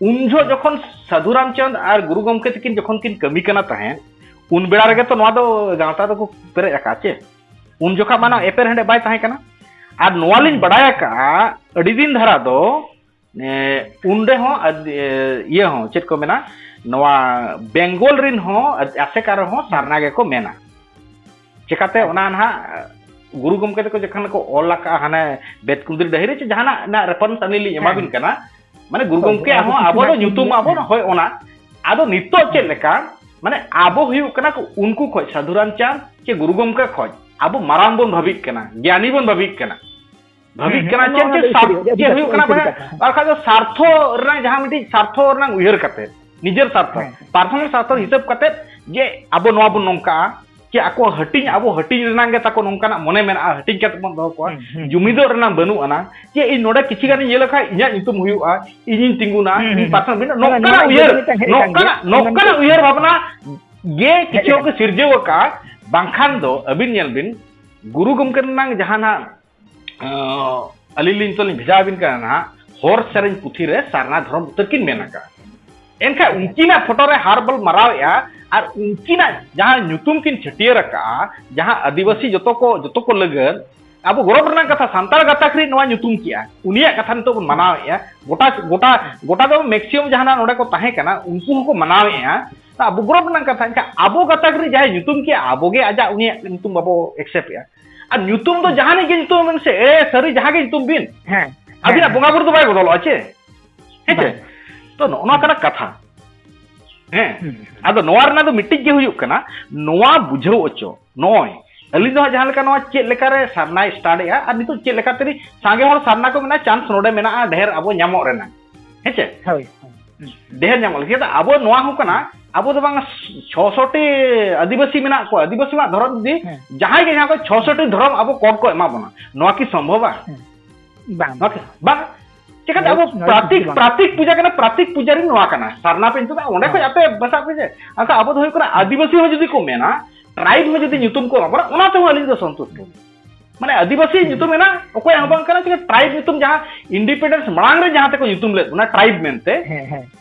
ᱩᱱ ᱡᱚᱠᱷᱚᱱ ᱥᱟধᱩ ᱨᱟᱢᱪᱟᱸᱫᱽ ᱟᱨ ᱜᱩᱨᱩ ᱜᱚᱢᱠᱮ ᱛᱟᱹᱠᱤᱱ ᱡᱚᱠᱷᱚᱱ ᱠᱤᱱ ᱠᱟᱹᱢᱤ ᱠᱟᱱᱟ ᱛᱟᱦᱮᱸᱫ ᱩᱱ ᱵᱮᱲᱟ ᱨᱮᱜᱮ ᱛᱚ ᱱᱚᱣᱟ ᱫᱚ ᱜᱟᱶᱛᱟ ᱫᱚᱠᱚ ᱯᱮᱨᱮᱡ ᱟᱠᱟᱫ ᱪᱮ ᱩᱱ ᱡᱚᱠᱷᱟ ᱢᱟᱱᱟ ᱮᱯᱮᱨ ᱦᱮᱸᱰᱮ ᱵᱟᱭ ᱛᱟᱦᱮᱸ ᱠᱟᱱᱟ ᱟᱨ ᱱᱚᱣᱟ ᱞᱤᱧ ᱵᱟᱰᱟᱭ ᱟᱠᱟᱜᱼᱟ ᱟᱹᱰᱤ ᱫᱤᱱ ᱫᱷᱟᱨᱟ ᱫᱚ ᱩᱱᱨᱮ ᱦᱚᱸ ᱤᱭᱟᱹ ᱦᱚᱸ ᱪᱮᱫ ᱠᱚ ᱢᱮᱱᱟ ᱱᱚᱣᱟ ᱵᱮᱝᱜᱚᱞ ᱨᱤᱱ ᱦᱚᱸ ᱟᱥᱮᱠᱟ ᱨᱮᱦᱚᱸ ᱥᱟᱨᱱᱟ ᱜᱮᱠᱚ ᱢᱮᱱᱟ ᱪᱮᱠᱟᱛᱮ ᱚᱱᱟ ᱱᱟᱦᱟᱜ ᱜᱩᱨᱩ ᱜᱚᱢᱠᱮ ᱛᱟᱠᱚ ᱡᱚᱠᱷᱚᱱ ᱠᱚ ᱚᱞ ᱟᱠᱟᱜᱼᱟ ᱦᱟᱱᱮ ᱵᱮᱫᱠᱩᱸᱫᱽᱨᱤ ᱰᱟᱹᱦᱤᱨᱮ ᱪᱮ ᱡᱟᱦᱟᱱᱟᱜ ᱨᱮᱱᱟᱜ ᱨᱮᱯᱷᱟᱨᱮᱱᱥ ᱟᱹᱞᱤᱧ ᱞᱤᱧ ᱮᱢᱟᱵᱤᱱ ᱠᱟᱱᱟ ᱢᱟᱱᱮ ᱜᱩᱨᱩ ᱜᱚᱢᱠᱮ ᱦᱚᱸ ᱟᱵᱚ ᱫᱚ ᱧᱩᱛᱩᱢ ᱟᱵᱚ ᱦᱳᱭ ᱚᱱᱟ ᱟᱫᱚ ᱱᱤᱛᱚᱜ ᱪᱮᱫ ᱞᱮᱠᱟ ᱢᱟᱱᱮ ᱟᱵᱚ ᱦᱩᱭᱩᱜ ᱠᱟᱱᱟ ᱩᱱᱠᱩ ᱠᱷᱚᱡ ᱥᱟধᱩ ᱨᱟᱢᱪᱟᱸᱫᱽ ᱪᱮ ᱜᱩᱨᱩ ᱜᱚᱢᱠᱮ ᱠᱷᱚᱡ ᱟᱵᱚ ᱢᱟᱨᱟᱝ ᱵᱚᱱ ᱵᱷᱟᱵᱤᱜ ᱠᱟᱱᱟ ᱜᱮᱭᱟᱱᱤ ᱵᱚᱱ ᱵᱷᱟᱵᱤᱜ ᱠᱟᱱᱟ ᱪᱮᱫ ᱦᱩᱭᱩᱜ ᱠᱟᱱᱟ ᱵᱟᱠᱷᱟᱡ ᱫᱚ ᱥᱟᱨᱛᱷᱚ ᱨᱮᱱᱟᱜ ᱡᱟᱦᱟᱸ ᱢᱤᱫᱴᱤᱡ ᱥᱟᱨᱛᱷᱚ ᱨᱮᱱᱟᱜ ᱩᱭᱦᱟᱹᱨ ᱠᱟᱛᱮ ᱱᱤᱡᱮᱨ ᱥᱟᱨᱛᱷᱚ ᱯᱟᱨᱥᱳᱱᱟᱞ ᱥᱟᱨᱛᱷᱚ ᱦᱤᱥᱟᱹᱵ ᱠᱟᱛᱮ ᱡᱮ ᱟᱵᱚ ᱱᱚᱣᱟ ᱵᱚᱱ ᱱᱚᱝᱠᱟᱜᱼᱟ ᱪᱮ ᱟᱠᱚ ᱦᱟᱹᱴᱤᱧ ᱟᱵᱚ ᱦᱟᱹᱴᱤᱧ ᱨᱮᱱᱟᱜ ᱜᱮ ᱛᱟᱠᱚ ᱱᱚᱝᱠᱟᱱᱟᱜ ᱢᱚᱱᱮ ᱢᱮᱱᱟᱜᱼᱟ ᱦᱟᱹᱴᱤᱧ ᱠᱟᱛᱮ ᱵᱚᱱ ᱫᱚᱦᱚ ᱠᱚᱣᱟ ᱡᱩᱢᱤᱫᱚᱜ ᱨᱮᱱᱟᱜ ᱵᱟᱹᱱᱩᱜ ᱟᱱᱟ ᱡᱮ ᱤᱧ ᱱᱚᱰᱮ ᱠᱤᱪᱷᱤ ᱜᱟᱱᱤᱧ ᱧᱮᱞ ᱞᱮᱠᱷᱟᱡ ᱤᱧᱟᱹᱜ ᱧᱩᱛᱩᱢ ᱦᱩᱭᱩᱜᱼᱟ ᱤᱧᱤᱧ ᱛᱤᱸᱜᱩᱱᱟ ᱤᱧ ᱯᱟᱨᱥᱳᱱᱟᱞ ᱱᱚᱝᱠᱟᱱᱟᱜ ᱩᱭᱦᱟᱹᱨ ᱵᱷᱟᱵᱽᱱᱟ ᱜᱮ ᱠᱤᱪᱷᱩ ᱠᱚ ᱥᱤᱨᱡᱟᱹᱣ ᱟᱠᱟᱫ ᱵᱟᱝᱠᱷᱟन ᱫᱚ ᱟᱹᱵᱤᱱ ᱧᱮᱞ ᱵᱤᱱ ᱜᱩᱨᱩ ᱜᱚᱢᱠᱮ ᱨᱮᱱᱟᱜ ᱡᱟᱦᱟᱱᱟᱜ ᱟᱹᱞᱤᱧ ᱞᱤᱧ ᱛᱚᱞᱤᱧ ᱵᱷᱮᱡᱟ ᱟᱵᱤᱱ ᱠᱟᱱᱟ ᱱᱟᱦᱟᱜ ᱦᱚᱨ ᱥᱮᱨᱮᱧ ᱯᱩᱛᱷᱤ ᱨᱮ ᱥᱟᱨᱱᱟ ᱫᱷᱚᱨᱚᱢ ᱩᱛᱟᱹᱨ ᱠᱤᱱ ᱢᱮᱱ ᱟᱠᱟᱫᱼᱟ ᱮᱱᱠᱷᱟᱱ ᱩᱱᱠᱤᱱᱟᱜ ᱯᱷᱳᱴᱳ ᱨᱮ ᱦᱟᱨᱵᱚᱞ ᱢᱟᱨᱟᱣᱮᱜᱼᱟ ᱟᱨ ᱩᱱᱠᱤᱱᱟᱜ ᱡᱟᱦᱟᱸ ᱧᱩᱛᱩᱢ ᱠᱤᱱ ᱪᱷᱟᱹᱴᱭᱟᱹᱨ ᱟᱠᱟᱜᱼᱟ ᱡᱟᱦᱟᱸ ᱟᱹᱫᱤᱵᱟᱹᱥᱤ ᱡᱚᱛᱚ ᱠᱚ ᱞᱟᱹᱜᱤᱫ ᱟᱵᱚ ᱜᱚᱨᱚᱵ ᱨᱮᱱᱟᱜ ᱠᱟᱛᱷᱟ ᱥᱟᱱᱛᱟᱲ ᱜᱟᱛᱟᱠ ᱨᱮ ᱱᱚᱣᱟ ᱧᱩᱛᱩᱢ ᱠᱮᱜᱼᱟ ᱩᱱᱤᱭᱟᱜ ᱠᱟᱛᱷᱟ ᱱᱤᱛᱚᱜ ᱵᱚᱱ ᱢᱟᱱᱟᱣᱮᱜᱼᱟ ᱜᱚᱴᱟ ᱫᱚ ᱢᱮᱠᱥᱤᱢᱟᱢ ᱡᱟᱦᱟᱱᱟᱜ ᱱᱚᱰᱮ ᱠᱚ ᱛᱟᱦᱮᱸ ᱠᱟᱱᱟ ᱩᱱᱠᱩ ᱦᱚᱸᱠᱚ ᱢᱟᱱᱟᱣᱮᱜᱼᱟ ᱟᱵᱚ ᱜᱚᱨᱚᱵ ᱨᱮᱱᱟᱜ ᱠᱟᱛᱷᱟ ᱮᱱᱠᱷᱟᱱ ᱟᱵᱚ ᱜᱟᱛᱟᱠ ᱨᱮ ᱡᱟᱦᱟᱸᱭ ᱧᱩᱛᱩᱢ ᱠᱮᱜᱼᱟ ᱟᱵᱚᱜᱮ ᱟᱡᱟᱜ ᱩᱱᱤᱭᱟᱜ ᱧᱩᱛᱩᱢ ᱵᱟᱵᱚ ᱮᱠᱥᱮᱯᱴᱮᱜᱼᱟ ᱟᱨ ᱧᱩᱛᱩᱢ ᱫᱚ ᱡᱟᱦᱟᱱᱤᱡ ᱜᱮ ᱧᱩᱛᱩᱢ ᱵᱤᱱ ᱥᱮ ᱥᱟᱹᱨᱤ ᱡᱟᱦᱟᱸ ᱜᱮ ᱧᱩᱛᱩᱢ ᱵᱤᱱ ᱟᱵᱤᱱᱟᱜ ᱵᱚᱸᱜᱟ ᱵᱩᱨᱩ ᱫᱚ ᱵᱟᱭ ᱵᱚᱫᱚᱞᱚᱜᱼᱟ ᱪᱮ ᱦᱮᱸ ᱛᱚ ᱱᱚᱜᱼᱚ ᱠᱟᱱᱟ ᱠᱟᱛᱷᱟ ᱦᱮᱸ ᱟᱫᱚ ᱱᱚᱣᱟ ᱨᱮᱱᱟᱜ ᱫᱚ ᱢᱤᱫᱴᱤᱡ ᱜᱮ ᱦᱩᱭᱩᱜ ᱠᱟᱱᱟ ᱱᱚᱣᱟ ᱵᱩᱡᱷᱟᱹᱣ ᱚᱪᱚ ᱱᱚᱜᱼᱚᱭ ᱟᱹᱞᱤᱧ ᱫᱚ ᱡᱟᱦᱟᱸ ᱞᱮᱠᱟ ᱱᱚᱣᱟ ᱪᱮᱫ ᱞᱮᱠᱟᱨᱮ ᱥᱟᱨᱱᱟᱭ ᱥᱴᱟᱨᱴᱮᱜᱼᱟ ᱟᱨ ᱱᱤᱛᱚᱜ ᱪᱮᱫ ᱞᱮᱠᱟᱛᱮ ᱥᱟᱸᱜᱮ ᱦᱚᱲ ᱥᱟᱨᱱᱟ ᱠᱚ ᱢᱮᱱᱟ ᱪᱟᱱᱥ ᱱᱚᱰᱮ ᱢᱮᱱᱟᱜᱼᱟ ᱰᱷᱮᱨ ᱟᱵᱚ ᱧᱟᱢᱚᱜ ᱨᱮᱱᱟᱜ ᱦᱮᱸᱪᱮ ᱰᱷᱮᱨ ᱧᱟᱢᱚᱜ ᱞᱟᱹᱜᱤᱫ ᱟᱵᱚ ᱱᱚᱣᱟ ᱦᱚᱸ ᱠᱟᱱᱟ ᱟᱵᱚ ᱫᱚ ᱵᱟᱝ 600 ᱴᱤ ᱟᱹᱫᱤᱵᱟᱹᱥᱤ ᱢᱮᱱᱟᱜ ᱠᱚᱣᱟ ᱟᱹᱫᱤᱵᱟᱹᱥᱤ ᱢᱟ ᱫᱷᱚᱨᱚᱢ ᱡᱩᱫᱤ ᱡᱟᱦᱟᱸᱭ ᱜᱮ ᱡᱟᱦᱟᱸ ᱠᱚ 600 ᱴᱤ ᱫᱷᱚᱨᱚᱢ ᱟᱵᱚ ᱠᱳᱰ को एमा बना नोआ की संभव है बांग चिकाते अब प्रातिक पूजा करना प्रातिक पूजारी नोआ करना सारना पे तो ओंडे को जाते बसा पे जे आका अब तो होय आदिवासी हो जदी को मेना ट्राइब में जदी nyutum को बरा ओना तो अलिन दो संतुष्ट माने आदिवासी nyutum मेना ओकोय हबां करना चिका ट्राइब nyutum जहां इंडिपेंडेंस मांग रे जहां ते को nyutum ले ओना ट्राइब मेनते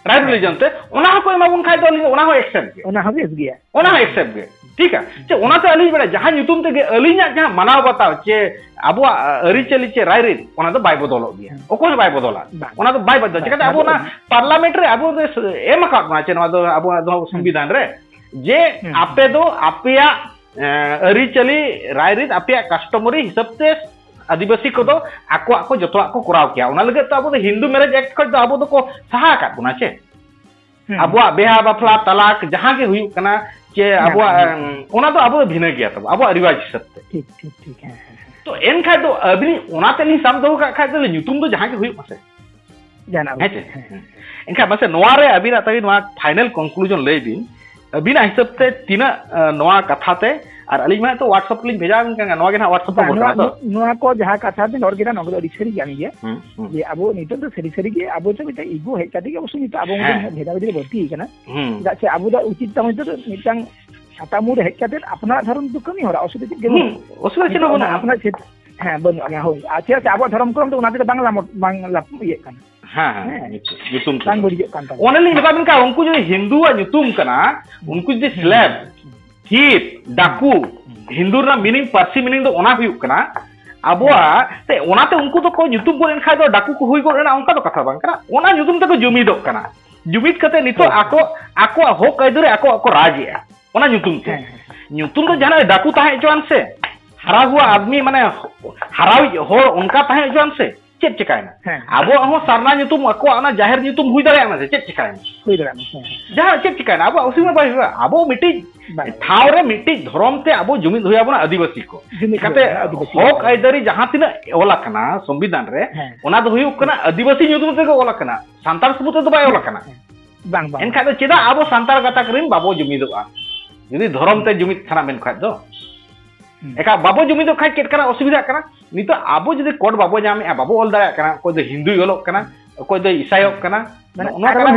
ट्राइब रिलीजन ते ओना को एमा बन खाय दो ओना हो एक्सेप्ट ओना हो एक्सेप्ट गे ठीक है चे ओना ते अली बड़ा जहां nyutum ते गे अलिना जहां मानाव बताओ चे आबो अरि चली चे रायरित ओना तो बाय बदलो दिया ओकोय बाय बदला ओना तो बाय बदल चिका आबो ना पार्लियामेंट रे आबो एम का मा चे नो आबो संविधान रे जे आपे दो आपेया अरि चली रायरित आपेया कस्टमरी हिसाब से आदिवासी को दो आको जतो को कराव किया ओना लगे तो आबो हिंदू मैरिज एक्ट को आबो दो को सहा का गुना चे आबो बेहा बाफला तलाक जहां के हुई कना चे आबो ओना तो आबो भिन्न गया तब आबो रिवाज हिसाब से ठीक है तो एन खाय दो अबनी ओना ते नि साम दो का खाय दो nyutum दो जहां के हुई मसे जाना है एनखा मसे नोआ रे अबिना तई नोआ फाइनल कंक्लूजन ले दिन अबिना हिसाब से तीना नोआ कथा ते और अली में तो व्हाट्सएप लिंक भेजा का नोआ के ना व्हाट्सएप पर बोला तो नोआ को जहां कथा ते नोर गेना नोगो रिसरी जानी है ये अबो नितो तो सरी के अबो तो मिटा इगो हे काटी के अबो नितो अबो भेदा भेदी भर्ती कना दा से अबो दा उचित तम तो मिटांग सातामुर हे काटे अपना धर्म तो कमी हो रहा असुविधा के असुविधा बना अपना क्षेत्र हां बन गया हो अच्छा अबो धर्म क्रम तो उनाते बांग्ला ये कना हां nyutum kan bodi kan only निबाबिन का उनको जो हिंदू nyutum कना उनको जो स्लैब हिप डाकू हिंदू ना मीनिंग पार्सी मीनिंग दो ओना हुई कना अबोआ ते ओनाते उनको तो को nyutum को एनखा दो डाकू को हुई को ना उनका तो कथा बांग कना ओना nyutum तक जुमिदो कना जुमिद कते नितो आको हो कइदरे आको राजिया ओना nyutum ते nyutum तो जाना डाकू ताहे जोन से हरा हुआ आदमी माने हरावी हो उनका ताहे जोन से चेक चिकायना आबो हो सारना nyutum आको आना जाहिर nyutum हुई दरे आना चेक चिकायना जहां चेक चिकायना आबो उसी में बाय आबो मिटी ठावरे मिटी धर्म ते आबो जुमिद हुया बना आदिवासी को कते हक आइदरी जहां तिना ओला कना संविधान रे ओना दो हुयु कना आदिवासी nyutum ते को ओला कना सांतार सबुत तो बाय ओला कना बांग एनखा दो चेदा आबो सांतार गाता करिन बाबो जुमिदोआ यदि धर्म ते जुमिद थाना मेन खाय दो एका बाबो जुमिदो खाय केट कना असुविधा कना नितो आबो जदि कोड बाबो जामे बाबो ओल दाया कना कोई दो हिंदू योलोक कना कोई दो ईसाईयोक कना ओना कना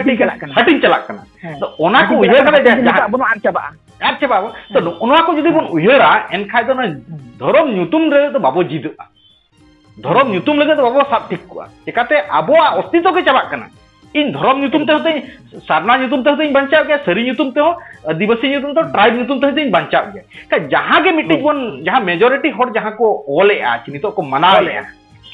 हटिंग चला कना तो ओना को उयहर कना जहां बनो आर चाबा तो ओना को जदि बन उयहरा एन खाय दो ना धर्म nyutum रे तो बाबो जिदोआ धर्म ᱧᱩᱛᱩᱢ लगे तो बाबो साब ठीक को चिकाते अबोआ अस्तित्व के चाबा कना इन धर्म ᱧᱩᱛᱩᱢ ते होते सारना ᱧᱩᱛᱩᱢ ते होते बंचाव गया सरी ᱧᱩᱛᱩᱢ ते हो आदिवासी ᱧᱩᱛᱩम तो ट्राइब ᱧᱩᱛुम ते होते बंचाव गया का जहां के मिट्टी बन जहां मेजॉरिटी हर जहां को ओले आ चिनितो को मनाव ले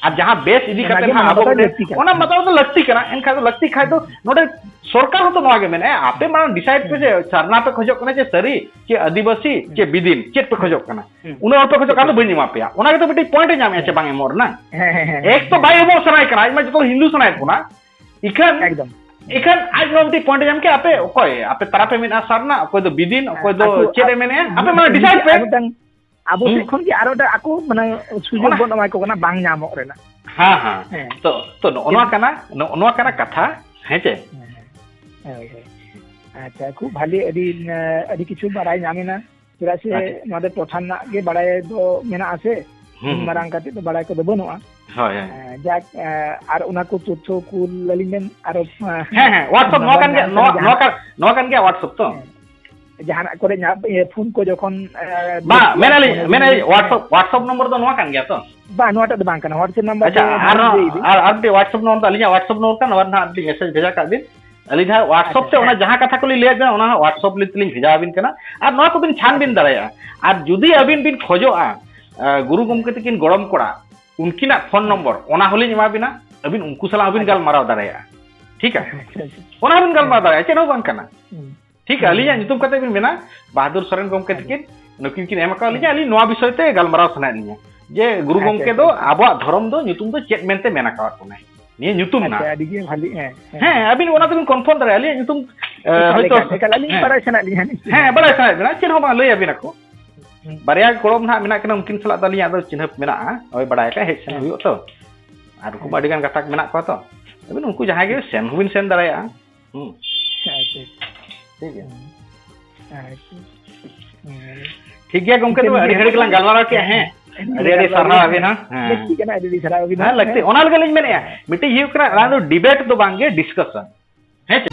और जहां बेस इदी करते ना अब ओना मतलब तो लगती कना एनखा तो लगती खाय तो नोडे सरकार हो तो नवा के मेने आपे मान डिसाइड पे जे सरना पे खोजो कना जे सरी के आदिवासी के बिदिन चेत पे खोजो कना उना पे खोजो कना बनी मापया ओना के तो बेटी पॉइंट जामे छे बांगे मोर ना एक तो बाय एमो सनाय कना आज जो हिंदू सनाय कोना इखन एकदम इखन आज नोमती पॉइंट जाम के आपे ओकोय आपे तारा पे मेना सरना ओकोय दो बिदिन ओकोय दो चेत मेने आपे मान डिसाइड पे अब खन की आरो आको माने सुजोग बन अमाय को ना बांग नामो रेना हां हां तो ओना कना कथा हेचे अच्छा खूब भाली अडी किछु बाराय नामेना चेदा से नोदे टोठाना गे बाराय दो मेना आसे मारांग काते तो बाराय को दो बनुआ हाय जाक आर उना को तथ्य को ललिमेन आर व्हाट्सएप नो कान गया व्हाट्सएप तो जहां करे फोन को जखन बा मेना व्हाट्सएप नंबर तो नो कान गया तो बा नोटा दो बांग कना व्हाट्सएप नंबर अच्छा आर व्हाट्सएप नंबर अलिया व्हाट्सएप नंबर का नवर ना अली मैसेज भेजा का दिन अलिधा व्हाट्सएप से ओना जहां कथा को ले दे ओना व्हाट्सएप लिंक भेजा बिन कना आर नो को बिन छान बिन दराया are जुदी अबिन bin खोजोआ Guru गमके तकिन गड़म Koda उनकिना phone number ओना होली एमा बिना अबिन उनको सला अबिन गाल माराव दराया ठीक है ओना बिन गाल माराव दराया चेनो बांग कना ठीक है अलिया नितुम कते बिन मेना बहादुर सोरेन गमके तकिन नकिन किन एमा का अलिया अली नोआ विषय ते गाल माराव सना लिया जे गुरु गमके दो आबो धर्म दो नितुम दो चेत मेनते मेना का कोना ये नितुम ना अडिगे भाली हैं अबिन ओना तो कन्फर्म दरा अलिया नितुम होयतो कलाली बराय सना लिया हैं बराय सना बिना चेन हो बा लय अबिन को बारिया कोड़म ना मेना कना उनकिन सला दलिया दो चिन्हप मेना ओय बडाय का हेड सन हुयो तो आर को बाडी गान कथा मेना को तो अबिन उनको जहां के सेन हुबिन सेन दराया ठीक है ठीक है गमके तो अड़ी घड़ी कलां गालमारा के हैं अरे सरना अबिन हां लगती कना अड़ी सरा अबिन हां लगती ओना लगे लिन मेने मिटी हियो करा डिबेट तो बांगे डिस्कशन है